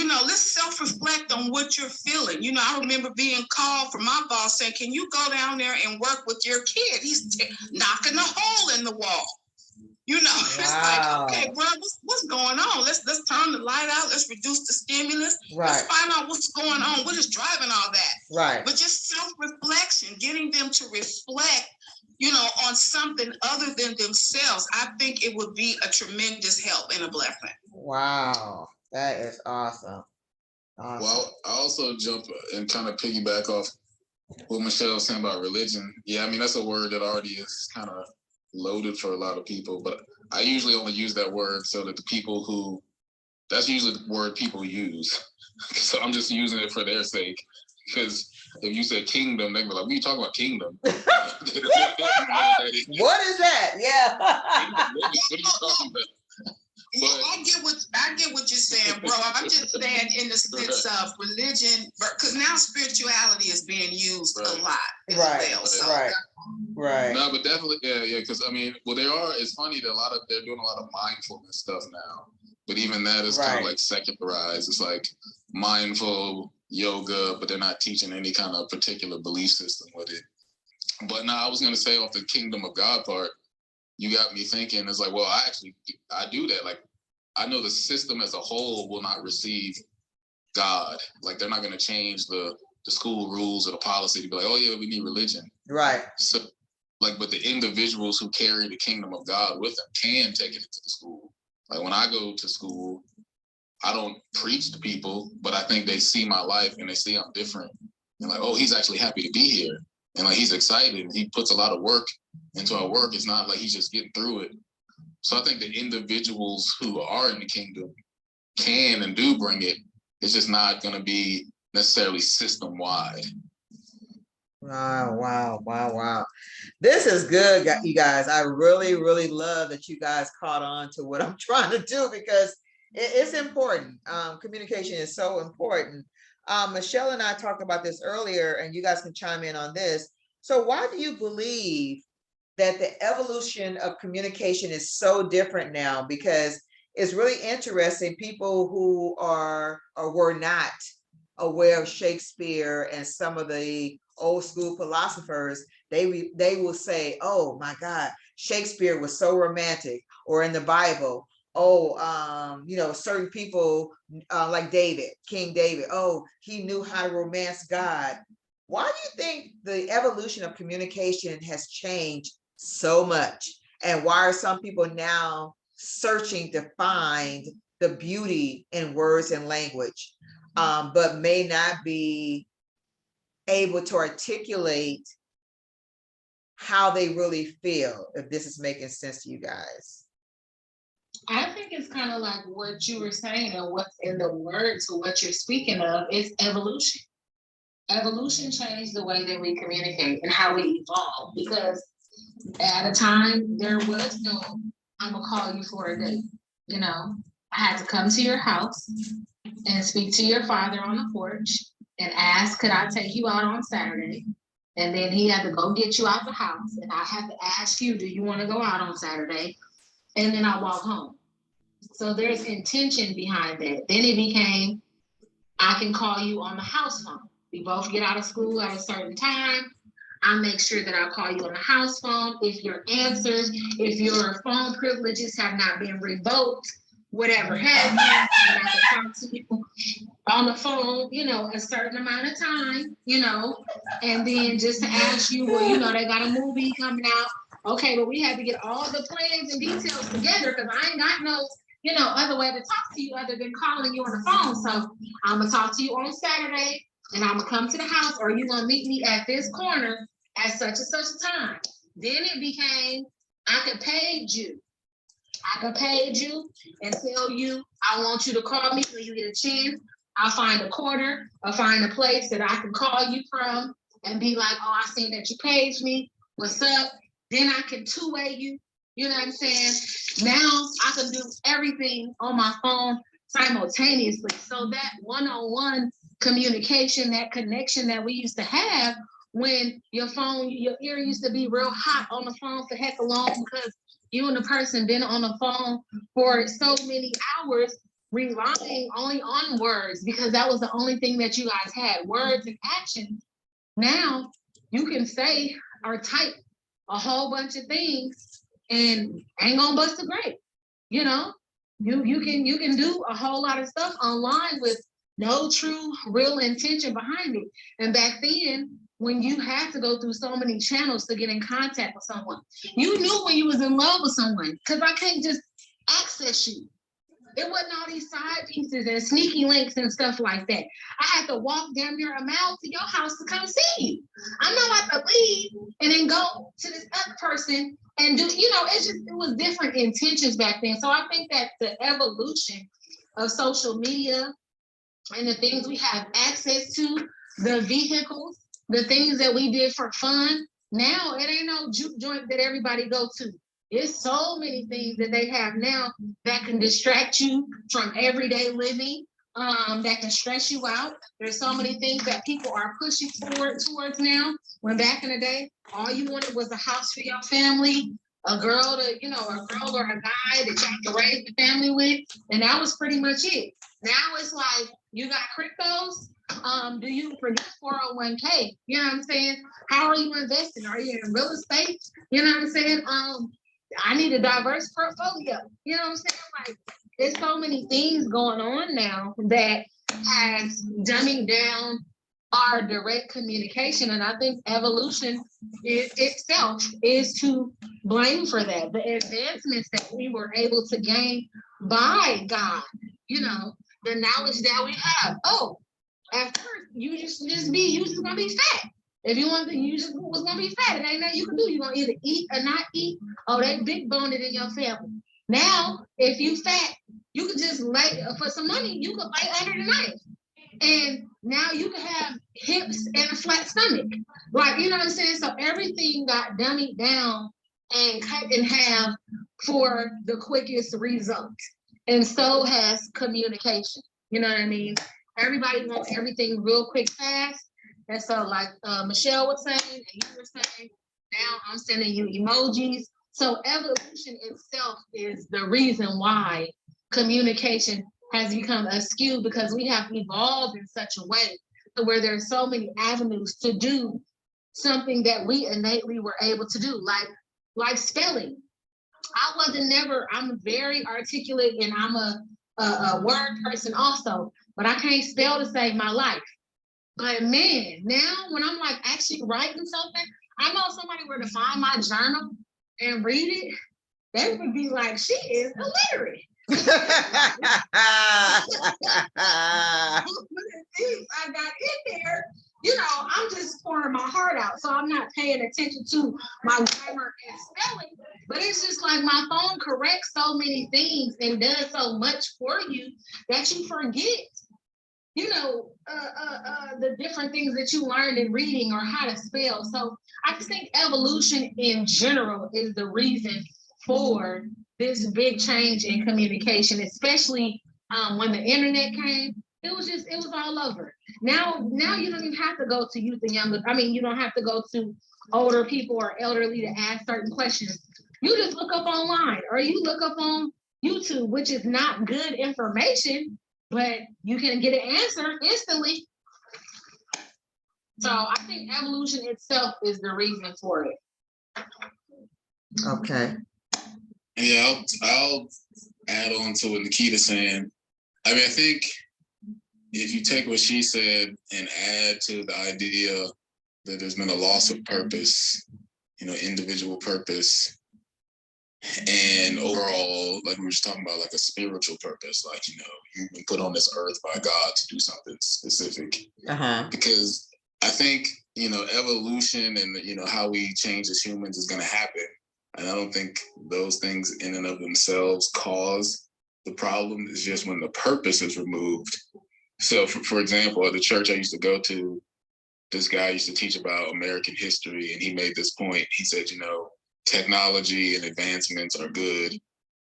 Let's self-reflect on what you're feeling. I remember being called from my boss saying, can you go down there and work with your kid? He's knocking a hole in the wall. It's like, okay, bro, what's going on? Let's turn the light out. Let's reduce the stimulus. Right. Let's find out what's going on. What is driving all that? Right. But just self-reflection, getting them to reflect, on something other than themselves. I think it would be a tremendous help and a blessing. Wow. That is awesome. Well, I also jump and kind of piggyback off what Michelle was saying about religion. Yeah, I mean, that's a word that already is kind of loaded for a lot of people, but I usually only use that word so that the people that's usually the word people use. So I'm just using it for their sake. Because if you said kingdom, they'd be like, what are you talking about kingdom? What is that? Yeah. What are you talking about? But I get what you're saying, bro. I'm just saying in the sense of religion, because now spirituality is being used a lot as well. So. Right. No, but definitely, yeah. Because it's funny that they're doing a lot of mindfulness stuff now. But even that is kind of like secularized. It's like mindful yoga, but they're not teaching any kind of particular belief system with it. But now I was going to say off the kingdom of God part, you got me thinking, it's like, well, I do that. Like, I know the system as a whole will not receive God. Like, they're not going to change the school rules or the policy to be like, oh yeah, we need religion. Right. So, but the individuals who carry the kingdom of God with them can take it into the school. Like, when I go to school, I don't preach to people, but I think they see my life and they see I'm different. And like, oh, he's actually happy to be here. And like, he's excited. He puts a lot of work into our work. It's not like he's just getting through it. So I think the individuals who are in the kingdom can and do bring it. It's just not going to be necessarily system-wide. Wow. This is good, you guys. I really, really love that you guys caught on to what I'm trying to do, because it's important. Communication is so important. Michelle and I talked about this earlier, and you guys can chime in on this. So why do you believe that the evolution of communication is so different now? Because it's really interesting. People who are or were not aware of Shakespeare and some of the old school philosophers, they will say, oh my God, Shakespeare was so romantic, or in the Bible, certain people like King David, he knew how to romance God. Why do you think the evolution of communication has changed so much? And why are some people now searching to find the beauty in words and language, but may not be able to articulate how they really feel? If this is making sense to you guys. I think it's kind of like what you were saying, and what's in the words of what you're speaking of is evolution. Evolution changed the way that we communicate and how we evolve, because at a time there was no, I'm gonna call you for a date. I had to come to your house and speak to your father on the porch and ask, could I take you out on Saturday? And then he had to go get you out the house, and I had to ask you, do you want to go out on Saturday? And then I walk home. So there's intention behind that. Then it became, I can call you on the house phone. We both get out of school at a certain time. I make sure that I call you on the house phone. If your answers, if your phone privileges have not been revoked, whatever have you, and I can talk to you on the phone, a certain amount of time, and then just to ask you, well, they got a movie coming out. Okay, but we had to get all the plans and details together, because I ain't got no, other way to talk to you other than calling you on the phone. So I'm gonna talk to you on Saturday, and I'm gonna come to the house, or you gonna meet me at this corner at such and such a time. Then it became, I could page you and tell you, I want you to call me when you get a chance. I'll find a corner, I'll find a place that I can call you from and be like, oh, I seen that you paged me. What's up? Then I can two-way you. You know what I'm saying? Now I can do everything on my phone simultaneously. So that one-on-one communication, that connection that we used to have, when your ear used to be real hot on the phone for heck long, because you and the person been on the phone for so many hours. relying only on words because that was the only thing that you guys had, words and actions. Now you can say or type a whole bunch of things and ain't gonna bust a grape. You know, you can do a whole lot of stuff online with no true real intention behind it. And back then, when you had to go through so many channels to get in contact with someone, you knew when you was in love with someone, because I can't just access you. It wasn't all these side pieces and sneaky links and stuff like that. I had to walk damn near a mile to your house to come see you. I'm not about to leave and then go to this other person and do, you know, it was different intentions back then. So I think that the evolution of social media and the things we have access to, the vehicles, the things that we did for fun, now it ain't no juke joint that everybody go to. There's so many things that they have now that can distract you from everyday living, that can stress you out. There's so many things that people are pushing towards now. When back in the day, all you wanted was a house for your family, a girl or a guy that you had to raise the family with, and that was pretty much it. Now it's like, you got cryptos, do you produce 401k? You know what I'm saying? How are you investing? Are you in real estate? You know what I'm saying? I need a diverse portfolio. You know what I'm saying? Like, there's so many things going on now that has dumbing down our direct communication. And I think evolution itself is to blame for that. The advancements that we were able to gain by God, you know, the knowledge that we have. Oh, at first, you just gonna be fat. If you want to, you just was gonna be fat. It ain't nothing you can do. You're gonna either eat or not eat. Oh, they big boned it in your family. Now, if you fat, you could just lay for some money, you could lay under the knife. And now you can have hips and a flat stomach. Like, you know what I'm saying? So everything got dummied down and cut in half for the quickest result. And so has communication. You know what I mean? Everybody wants everything real quick, fast. And so, like Michelle was saying, and you were saying, now I'm sending you emojis. So evolution itself is the reason why communication has become askew, because we have evolved in such a way to where there's so many avenues to do something that we innately were able to do, like spelling. I'm very articulate and I'm a word person also, but I can't spell to save my life. But man, now when I'm like actually writing something, I know somebody were to find my journal and read it, they would be like, she is illiterate. I got in there, you know, I'm just pouring my heart out. So I'm not paying attention to my grammar and spelling, but it's just like my phone corrects so many things and does so much for you that you forget, you know, the different things that you learned in reading or how to spell. So I just think evolution in general is the reason for this big change in communication, especially when the internet came. It was all over. Now you don't even have to go to youth and younger. I mean, you don't have to go to older people or elderly to ask certain questions. You just look up online or you look up on YouTube, which is not good information, but you can get an answer instantly. So I think evolution itself is the reason for it. Okay. Yeah, I'll add on to what Nikita's saying. I mean, I think if you take what she said and add to the idea that there's been a loss of purpose, you know, individual purpose, and overall, like we were just talking about, like a spiritual purpose, like, you know, you've been put on this earth by God to do something specific. Because I think, you know, evolution and, you know, how we change as humans is going to happen. And I don't think those things in and of themselves cause the problem. It's just when the purpose is removed. So, for example, at the church I used to go to, this guy used to teach about American history, and he made this point. He said, you know, technology and advancements are good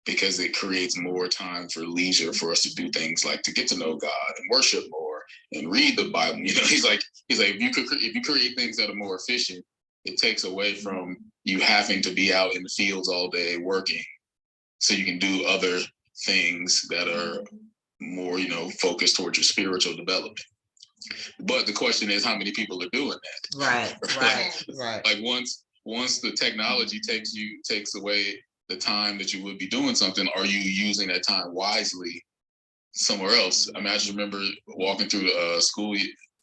because it creates more time for leisure for us to do things like to get to know God and worship more and read the Bible. You know, he's like, if you create things that are more efficient, it takes away from you having to be out in the fields all day working, so you can do other things that are more, focused towards your spiritual development. But the question is, how many people are doing that? Right. Like once the technology takes away the time that you would be doing something, are you using that time wisely somewhere else? I mean, I just remember walking through the school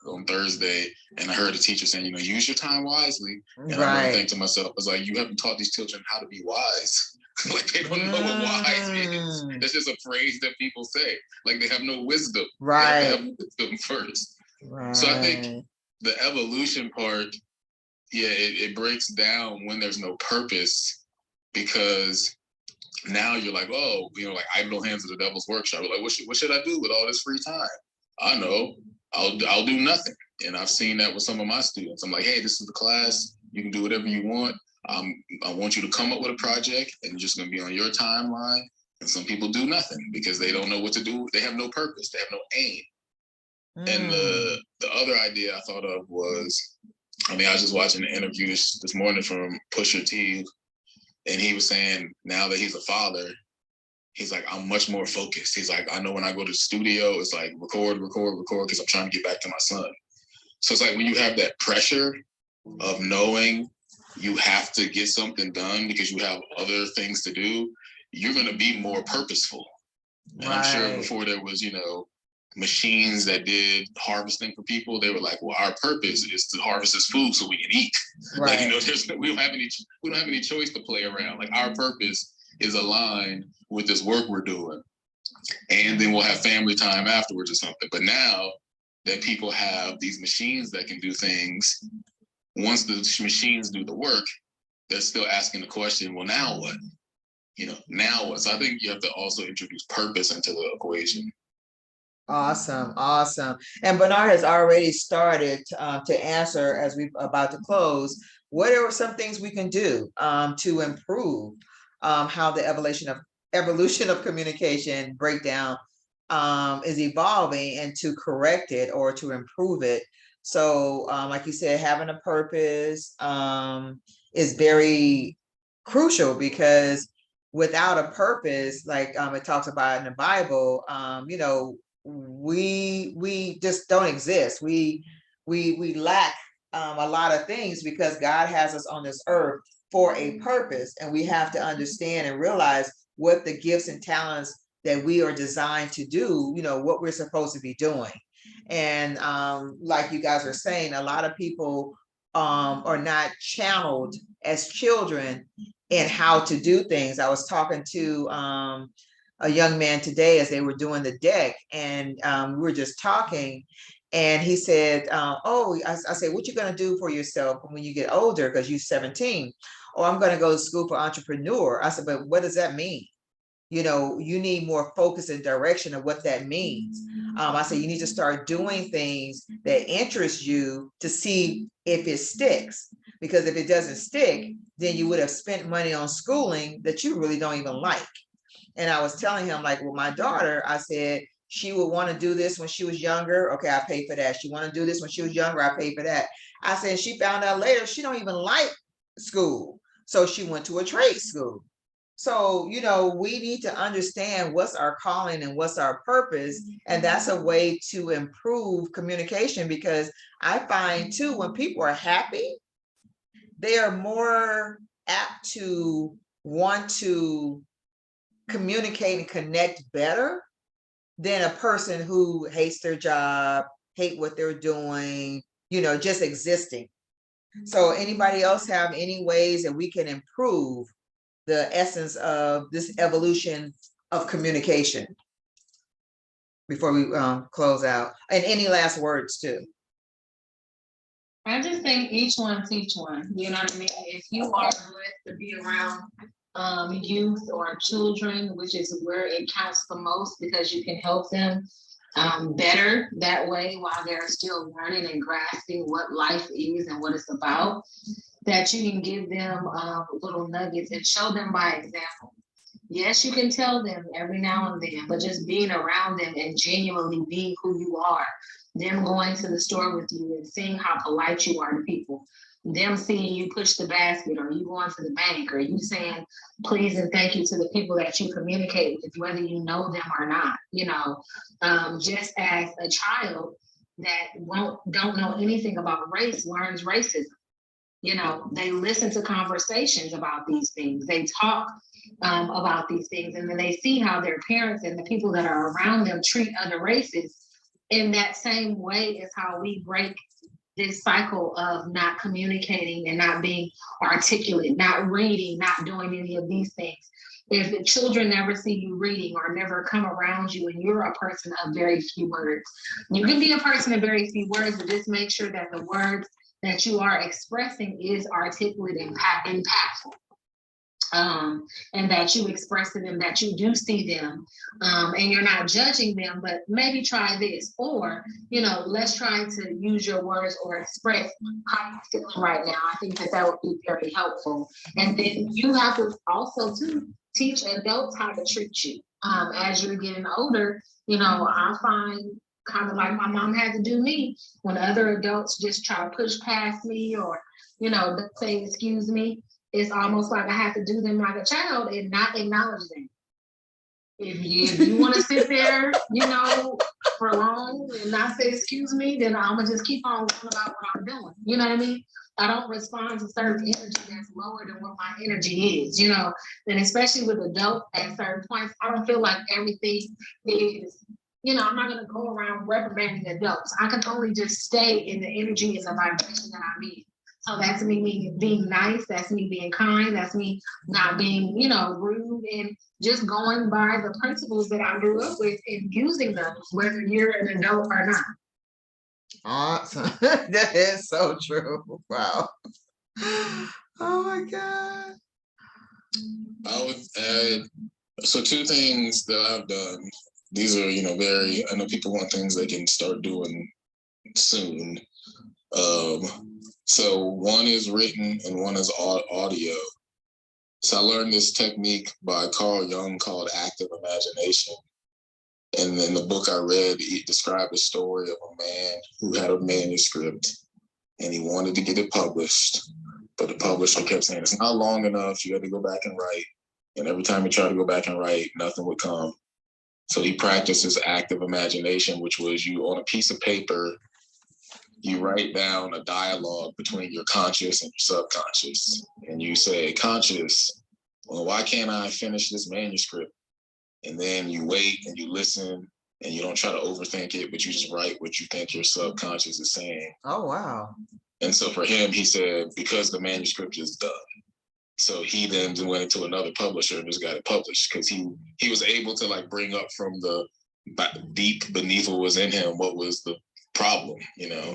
on Thursday, and I heard the teacher saying, use your time wisely. And I remember thinking to myself, I was like, you haven't taught these children how to be wise. Like, they don't know what wise is. That's just a phrase that people say. Like, they have no wisdom. Right. They have to have wisdom first. Right. So I think the evolution part, it breaks down when there's no purpose, because now you're like, oh, like idle hands of the devil's workshop. Like, what should I do with all this free time? I know, I'll do nothing. And I've seen that with some of my students. I'm like, hey, this is the class. You can do whatever you want. I want you to come up with a project, and it's just going to be on your timeline. And some people do nothing because they don't know what to do. They have no purpose. They have no aim. And the other idea I thought of was, I was just watching an interview this morning from Pusha T, and he was saying now that he's a father, he's like, I'm much more focused. He's like, I know when I go to the studio, it's like record, because I'm trying to get back to my son. So it's like when you have that pressure of knowing you have to get something done because you have other things to do, you're going to be more purposeful. And I'm sure before there was, machines that did harvesting for people, they were like, well, our purpose is to harvest this food so we can eat. Like, we don't have any choice to play around. Like, our purpose is aligned with this work we're doing. And then we'll have family time afterwards or something. But now that people have these machines that can do things, once the machines do the work, they're still asking the question, well, now what? Now what? So I think you have to also introduce purpose into the equation. Awesome. And Bernard has already started to answer, as we're about to close, what are some things we can do to improve how the evolution of communication breakdown is evolving, and to correct it or to improve it. So like you said, having a purpose is very crucial, because without a purpose, like it talks about in the Bible, we just don't exist. We lack a lot of things, because God has us on this earth for a purpose, and we have to understand and realize what the gifts and talents that we are designed to do, what we're supposed to be doing. And like you guys are saying, a lot of people are not channeled as children in how to do things. I was talking to a young man today as they were doing the deck, and we were just talking, and he said, I said, what you gonna do for yourself when you get older? Because you're 17. Oh, I'm gonna go to school for entrepreneur. I said, but what does that mean? You need more focus and direction of what that means. I said, you need to start doing things that interest you to see if it sticks. Because if it doesn't stick, then you would have spent money on schooling that you really don't even like. And I was telling him, like, well, my daughter, I said, she would want to do this when she was younger. Okay, I paid for that. She want to do this when she was younger. I paid for that. I said, she found out later she don't even like school. So she went to a trade school. So, we need to understand what's our calling and what's our purpose. And that's a way to improve communication, because I find too, when people are happy, they are more apt to want to communicate and connect better than a person who hates their job, hate what they're doing, just existing. So anybody else have any ways that we can improve the essence of this evolution of communication before we close out? And any last words too? I just think each one teach one. You know what I mean? If you are blessed to be around youth or children, which is where it counts the most, because you can help them better that way while they're still learning and grasping what life is and what it's about, that you can give them little nuggets and show them by example. Yes, you can tell them every now and then, but just being around them and genuinely being who you are, them going to the store with you and seeing how polite you are to people, them seeing you push the basket, or you going to the bank, or you saying please and thank you to the people that you communicate with, whether you know them or not, just as a child that don't know anything about race learns racism. They listen to conversations about these things. They talk about these things, and then they see how their parents and the people that are around them treat other races. In that same way is how we break this cycle of not communicating and not being articulate, not reading, not doing any of these things. If the children never see you reading or never come around you and you're a person of very few words, you can be a person of very few words, but just make sure that the words that you are expressing is articulate and impactful. And that you express to them that you do see them, and you're not judging them, but maybe try this, or let's try to use your words or express how you're feeling right now. I think that would be very helpful. And then you have to also too teach adults how to treat you as you're getting older. I find, kind of like my mom had to do me, when other adults just try to push past me or don't say excuse me, it's almost like I have to do them like a child and not acknowledge them. If you want to sit there, for long and not say excuse me, then I'm gonna just keep on going about what I'm doing. You know what I mean? I don't respond to certain energy that's lower than what my energy is, and especially with adults at certain points, I don't feel like everything is, I'm not gonna go around reprimanding adults. I can only just stay in the energy and the vibration that I'm in. So that's me being nice, that's me being kind, that's me not being, rude, and just going by the principles that I grew up with and using those, whether you're an adult or not. Awesome. That is so true. Wow. Oh my God. I would add, so 2 things that I've done. These are, I know people want things they can start doing soon. So one is written and one is audio. So I learned this technique by Carl Jung called active imagination. And in the book I read, he described the story of a man who had a manuscript and he wanted to get it published. But the publisher kept saying, it's not long enough, you had to go back and write. And every time he tried to go back and write, nothing would come. So he practiced his active imagination, which was you on a piece of paper, you write down a dialogue between your conscious and your subconscious. And you say, conscious, well, why can't I finish this manuscript? And then you wait and you listen and you don't try to overthink it, but you just write what you think your subconscious is saying. Oh, wow. And so for him, he said, because the manuscript is done. So he then went into another publisher and just got it published because he was able to bring up from the deep beneath what was in him, what was the problem,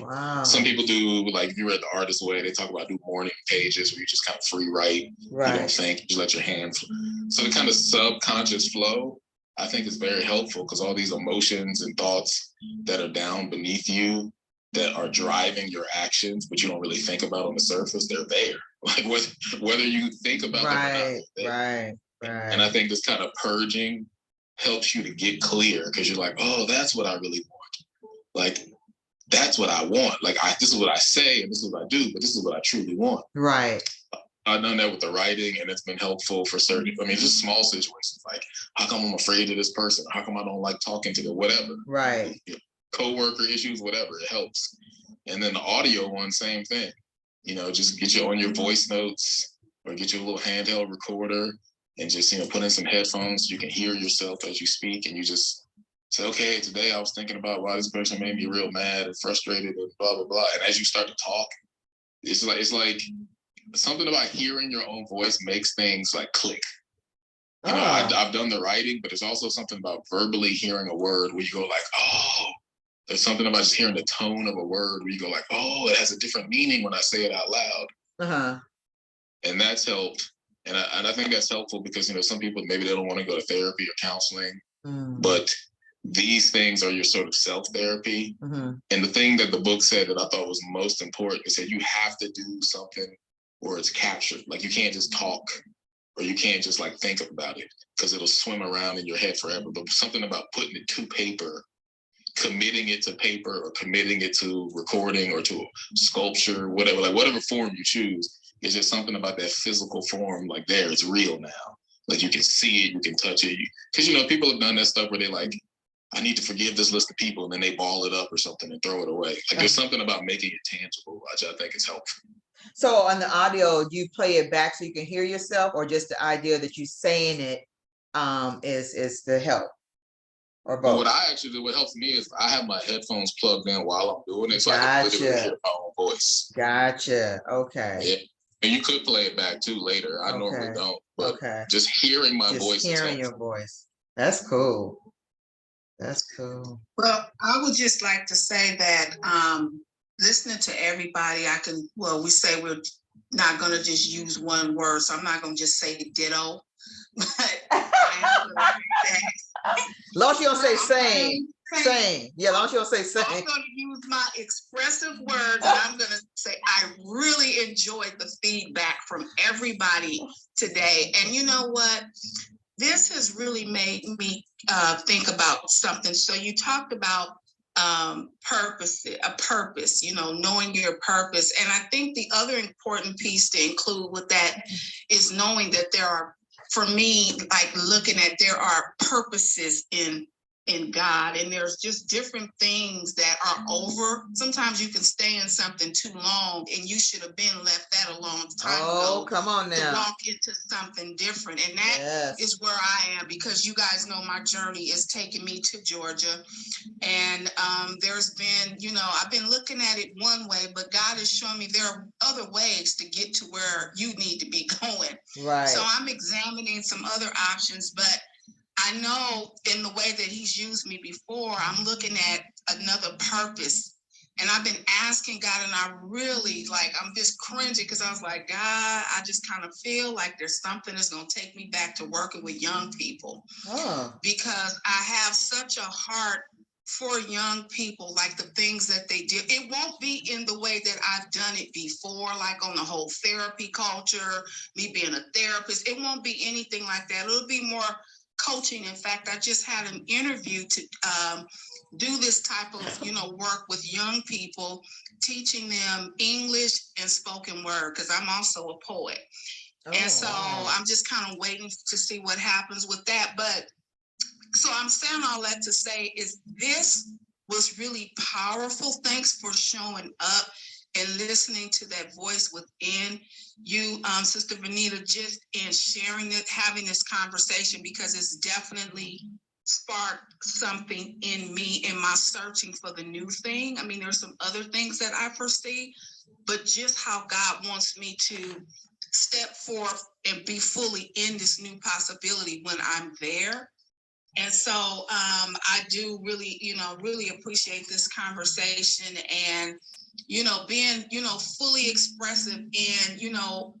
Wow. Some people do, if you read The Artist's Way, they talk about do morning pages where you just kind of free write. Right. You don't think, you just let your hands flow. So the kind of subconscious flow, I think is very helpful because all these emotions and thoughts that are down beneath you that are driving your actions, but you don't really think about on the surface, they're there. Whether you think about them or not. Right. And I think this kind of purging helps you to get clear because you're like, oh, that's what I really want. That's what I want. This is what I say and this is what I do, but this is what I truly want. Right. I've done that with the writing and it's been helpful for certain, just small situations. How come I'm afraid of this person? How come I don't like talking to them? Whatever. Right. Co-worker issues, whatever, it helps. And then the audio one, same thing. Just get you on your voice notes or get you a little handheld recorder and just, put in some headphones so you can hear yourself as you speak and you just say, okay, today I was thinking about why this person made me real mad and frustrated and blah, blah, blah. And as you start to talk, it's like something about hearing your own voice makes things click. I've done the writing, but there's also something about verbally hearing a word where you go oh, there's something about just hearing the tone of a word where you go oh, it has a different meaning when I say it out loud. Uh-huh. And that's helped. And I think that's helpful because, some people, maybe they don't want to go to therapy or counseling, but these things are your sort of self-therapy. Mm-hmm. And the thing that the book said that I thought was most important is that you have to do something where it's captured. You can't just talk or you can't just think about it because it'll swim around in your head forever. But something about putting it to paper committing it to paper or committing it to recording or to sculpture, whatever, like whatever form you choose, it's just something about that physical form, like there, it's real now. Like you can see it, you can touch it. Because, you know, people have done that stuff where they like, I need to forgive this list of people, and then they ball it up or something and throw it away. Like there's something about making it tangible, which I think is helpful. So on the audio, you play it back so you can hear yourself, or just the idea that you saying it is the help, or both? What I actually do, what helps me is I have my headphones plugged in while I'm doing it, so I can literally hear my own voice. Gotcha. Okay. Yeah. And you could play it back too later. I normally don't, but just hearing my voice. Hearing your voice. That's cool. That's cool. Well, I would just like to say that listening to everybody, we say we're not going to just use one word, so I'm not going to just say ditto. But long as you don't say same. Same. Yeah, long as you don't say same. I'm going to use my expressive words, and I'm going to say I really enjoyed the feedback from everybody today. And you know what? This has really made me think about something. So you talked about purpose, you know, knowing your purpose. And I think the other important piece to include with that is knowing that there are, for me, like looking at, there are purposes in God, and there's just different things that are over. Sometimes you can stay in something too long, and you should have been left that a long time ago. Come on now. To walk into something different, and that is where I am, because you guys know my journey is taking me to Georgia, and there's been, you know, I've been looking at it one way, but God has shown me there are other ways to get to where you need to be going. Right. So I'm examining some other options, but I know in the way that he's used me before, I'm looking at another purpose. And I've been asking God, and I really I'm just cringing, because I was like, God, I just kind of feel like there's something that's going to take me back to working with young people. Because I have such a heart for young people, like the things that they do. It won't be in the way that I've done it before, like on the whole therapy culture, me being a therapist. It won't be anything like that. It'll be more coaching. In fact, I just had an interview to do this type of, you know, work with young people, teaching them English and spoken word, because I'm also a poet. And so I'm just kind of waiting to see what happens with that. But so I'm saying all that to say is this was really powerful. Thanks for showing up and listening to that voice within you, Sister Vernita, just in sharing it, having this conversation, because it's definitely sparked something in me in my searching for the new thing. I mean, there's some other things that I foresee, but just how God wants me to step forth and be fully in this new possibility when I'm there. And so I do really, you know, really appreciate this conversation, and, you know, being, you know, fully expressive and, you know,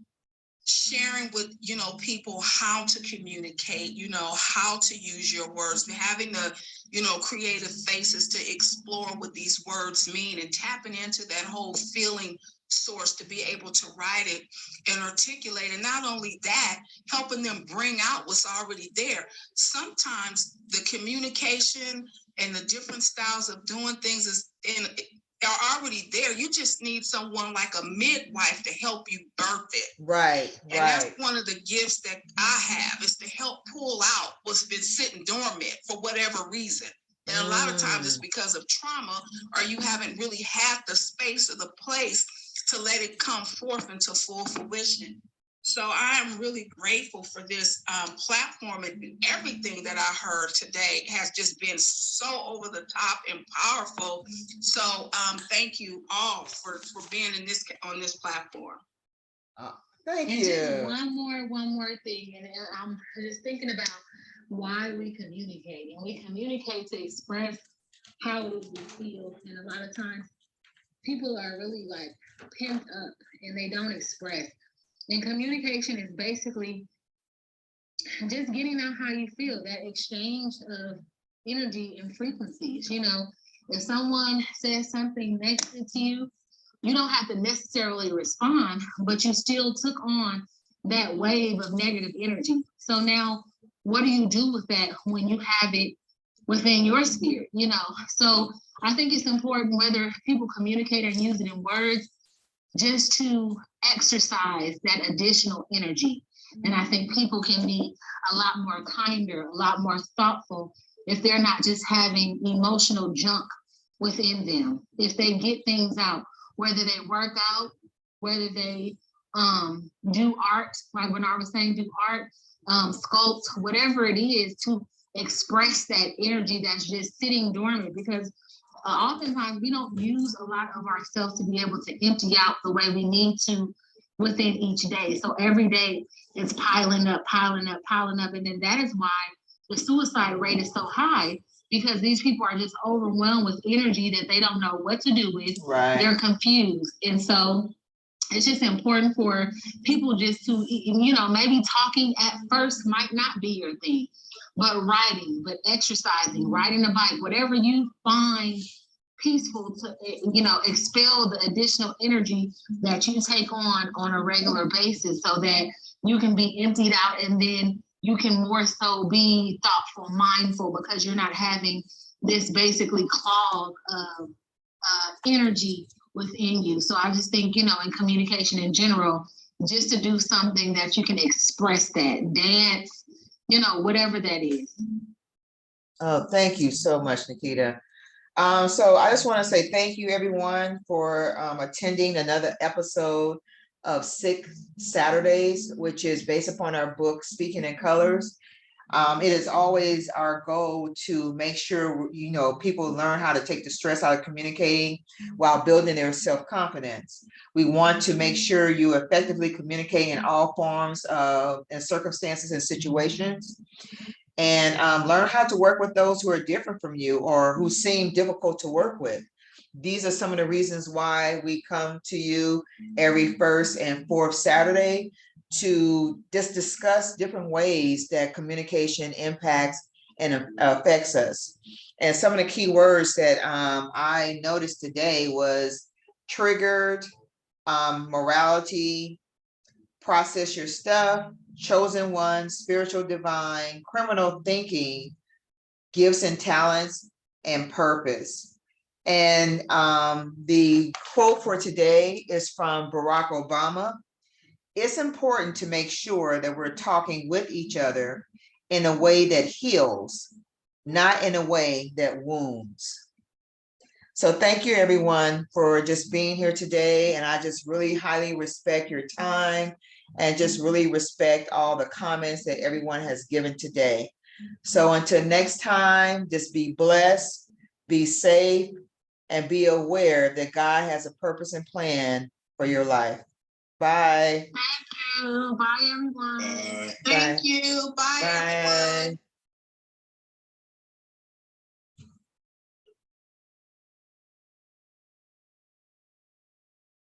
sharing with, you know, people how to communicate, you know, how to use your words, having the, you know, creative faces to explore what these words mean, and tapping into that whole feeling source to be able to write it and articulate. And not only that, helping them bring out what's already there. Sometimes the communication and the different styles of doing things are already there. You just need someone like a midwife to help you birth it. Right. And that's one of the gifts that I have, is to help pull out what's been sitting dormant for whatever reason. And a lot of times it's because of trauma, or you haven't really had the space or the place to let it come forth into full fruition. So I am really grateful for this platform, and everything that I heard today has just been so over the top and powerful. So thank you all for being on this platform. Thank you. Just one more thing, and I'm just thinking about why we communicate. And we communicate to express how we feel, and a lot of times people are really like pent up and they don't express. And communication is basically just getting out how you feel, that exchange of energy and frequencies. You know, if someone says something negative to you, you don't have to necessarily respond, but you still took on that wave of negative energy. So now, what do you do with that when you have it within your spirit, you know. So I think it's important whether people communicate or use it in words, just to exercise that additional energy. And I think people can be a lot more kinder, a lot more thoughtful if they're not just having emotional junk within them. If they get things out, whether they work out, whether they do art, like Bernard was saying, do art, sculpt, whatever it is, to express that energy that's just sitting dormant. Because oftentimes we don't use a lot of ourselves to be able to empty out the way we need to within each day. So every day it's piling up, piling up, piling up. And then that is why the suicide rate is so high, because these people are just overwhelmed with energy that they don't know what to do with. Right. They're confused. And so it's just important for people just to, you know, maybe talking at first might not be your thing, but writing, but exercising, riding a bike, whatever you find peaceful to, you know, expel the additional energy that you take on a regular basis, so that you can be emptied out, and then you can more so be thoughtful, mindful, because you're not having this basically clog of energy within you. So I just think, you know, in communication in general, just to do something that you can express that, dance, you know, whatever that is. Oh, thank you so much, Nikita. So I just want to say thank you, everyone, for attending another episode of Sick Saturdays, which is based upon our book, Speaking in Colors. It is always our goal to make sure, you know, people learn how to take the stress out of communicating while building their self-confidence. We want to make sure you effectively communicate in all forms of and circumstances and situations, and learn how to work with those who are different from you or who seem difficult to work with. These are some of the reasons why we come to you every first and fourth Saturday to just discuss different ways that communication impacts and affects us. And some of the key words that I noticed today was triggered, morality, process your stuff, chosen one, spiritual divine, criminal thinking, gifts and talents, and purpose. And the quote for today is from Barack Obama. It's important to make sure that we're talking with each other in a way that heals, not in a way that wounds. So thank you, everyone, for just being here today. And I just really highly respect your time and just really respect all the comments that everyone has given today. So until next time, just be blessed, be safe, and be aware that God has a purpose and plan for your life. Bye. Thank you. Bye, everyone. Bye. Thank you. Bye, everyone. Bye.